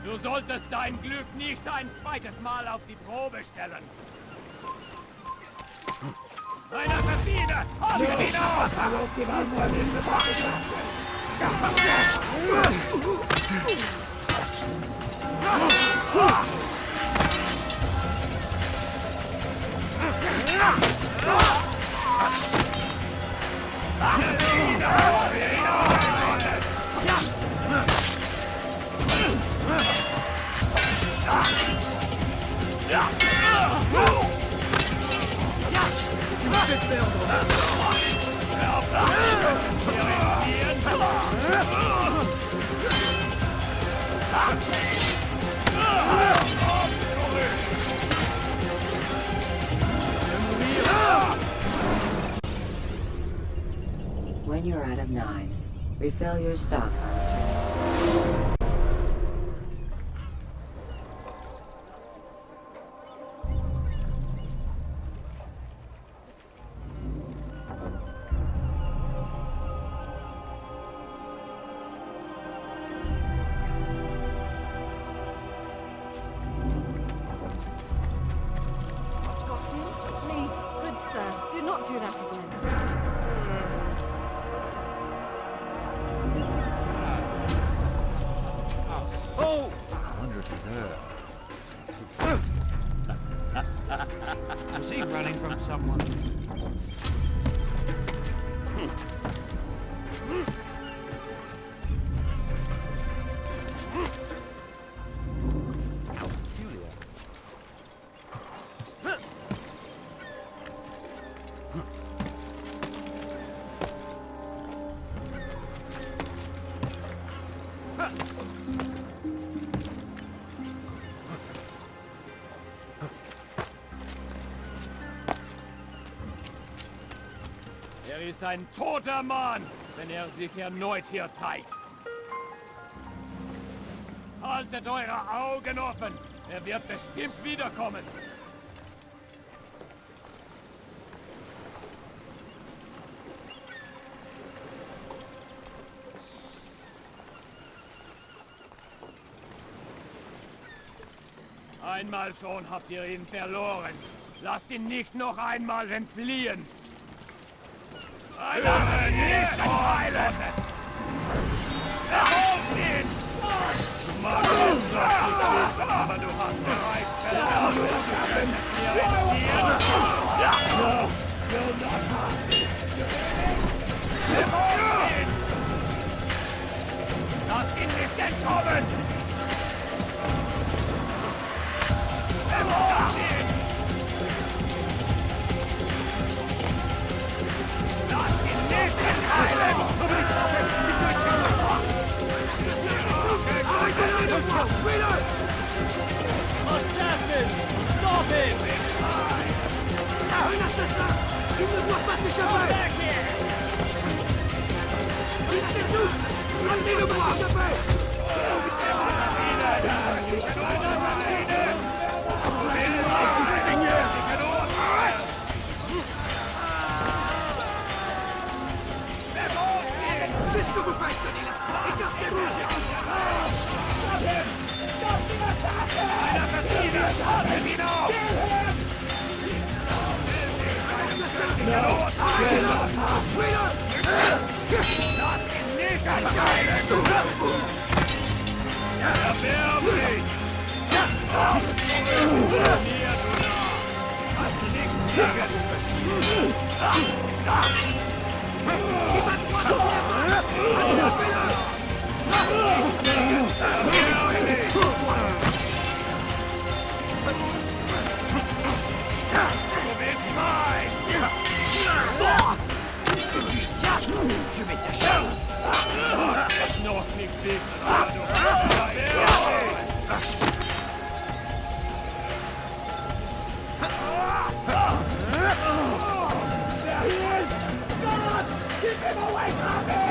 Du solltest dein Glück nicht ein zweites Mal auf die Probe stellen. Eine Assassine! Haltet ihn auf! When you're out of knives, refill your stock. Please, good sir, do not do that again. Oh! I wonder if he's hurt. Was he running from someone? How peculiar. Ist ein toter Mann, wenn sich erneut hier zeigt. Haltet eure Augen offen, wird bestimmt wiederkommen. Einmal schon habt ihr ihn verloren. Lasst ihn nicht noch einmal entfliehen. Nicht heilen! Verholt ihn! Lass ihn nicht entkommen! Assassin! Stop him! Un assassin! Il ne doit pas s'échapper! Amenez-le-moi! Qu'est-ce que vous faites? Écartez-vous! Je vais t'acheter! Nog niet big. Keep him away from me!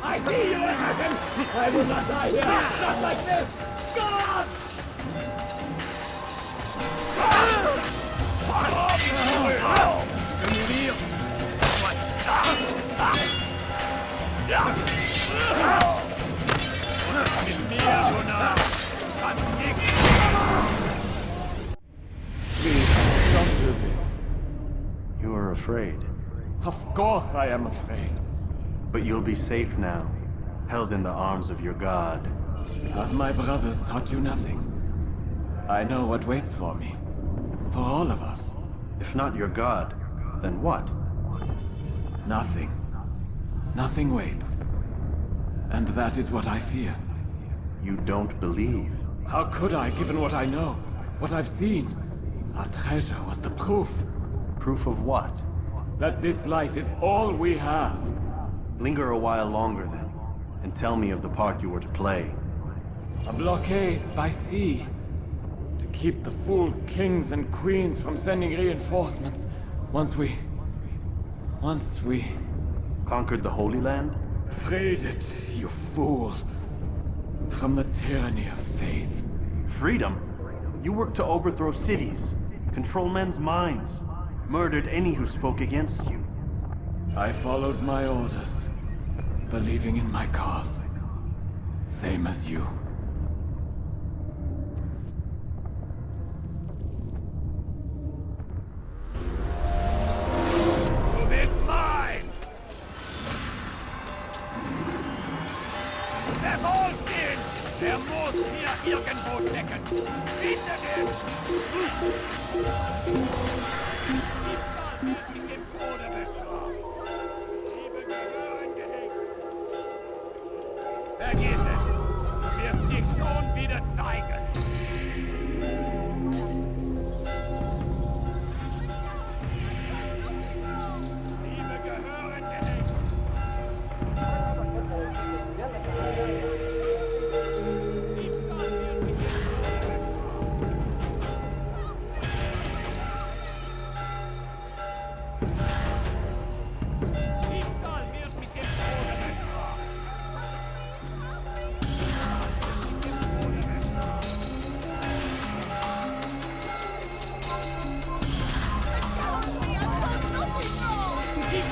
I see you, assassin! I will not die here! Not like this! God! Please, don't do this. You are afraid. Of course I am afraid. But you'll be safe now, held in the arms of your god. Have my brothers taught you nothing? I know what waits for me. For all of us. If not your god, then what? Nothing. Nothing waits. And that is what I fear. You don't believe? How could I, given what I know? What I've seen? Our treasure was the proof. Proof of what? That this life is all we have. Linger a while longer then, and tell me of the part you were to play. A blockade by sea. To keep the fool kings and queens from sending reinforcements. Once we... Conquered the Holy Land? Freed it, you fool. From the tyranny of faith. Freedom? You worked to overthrow cities, control men's minds, murdered any who spoke against you. I followed my orders, believing in my cause. Same as you. Der muss hier irgendwo stecken. Findet ihn! Mit dem Tode bestraft. Liebe Gehören gehegt. Vergiss es. Du wirst dich schon wieder zeigen. Liebe Gehören gehegt.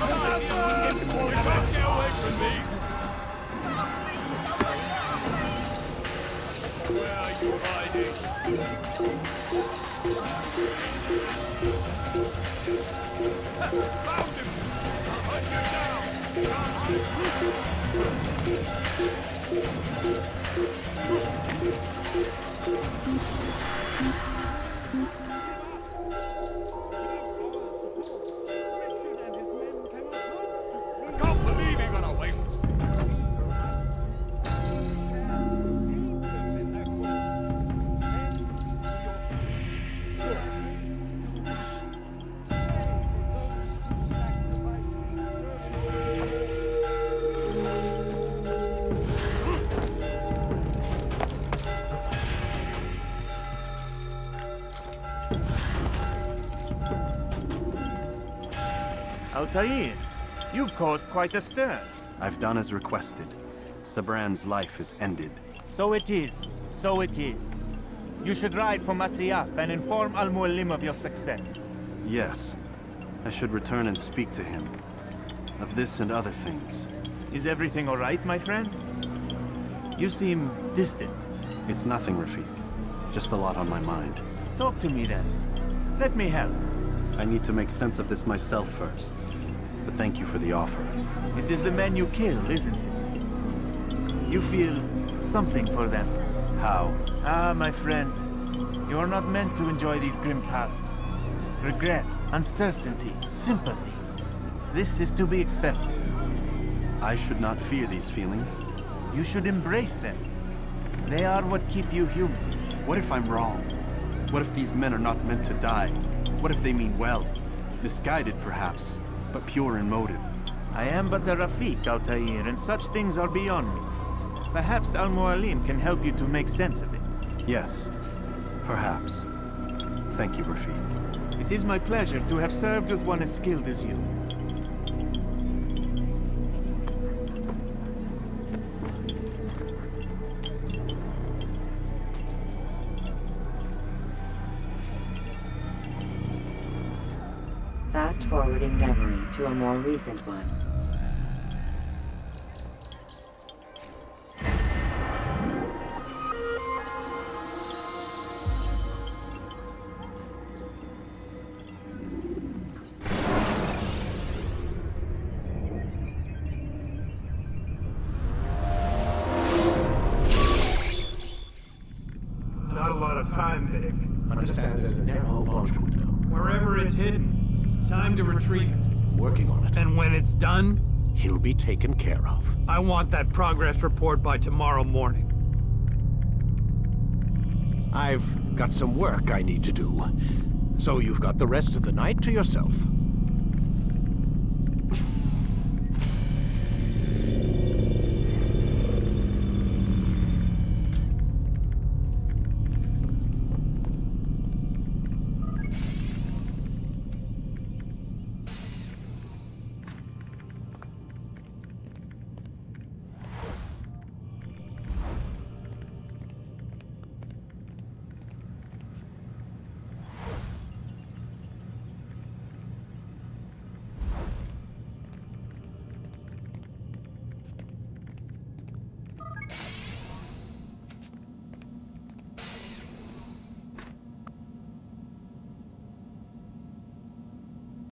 Get away from me! Where are you hiding? Found him! Hunt you down! I can't believe he got away. Altair, you've caused quite a stir. I've done as requested. Sabran's life is ended. So it is. So it is. You should ride for Masyaf and inform Al-Mualim of your success. Yes. I should return and speak to him. Of this and other things. Is everything all right, my friend? You seem distant. It's nothing, Rafik. Just a lot on my mind. Talk to me then. Let me help. I need to make sense of this myself first. But thank you for the offer. It is the men you kill, isn't it? You feel something for them. How? Ah, my friend. You are not meant to enjoy these grim tasks. Regret, uncertainty, sympathy. This is to be expected. I should not fear these feelings. You should embrace them. They are what keep you human. What if I'm wrong? What if these men are not meant to die? What if they mean well? Misguided, perhaps, but pure in motive. I am but a Rafik, Altair, and such things are beyond me. Perhaps Al-Mualim can help you to make sense of it. Yes, perhaps. Thank you, Rafik. It is my pleasure to have served with one as skilled as you. Fast-forwarding memory to a more recent one. Not a lot of time, Vic. Understand there's a narrow launch window. Wherever it's hidden, time to retrieve it. Working on it. And when it's done, He'll be taken care of. I want that progress report by tomorrow morning. I've got some work I need to do. So you've got the rest of the night to yourself.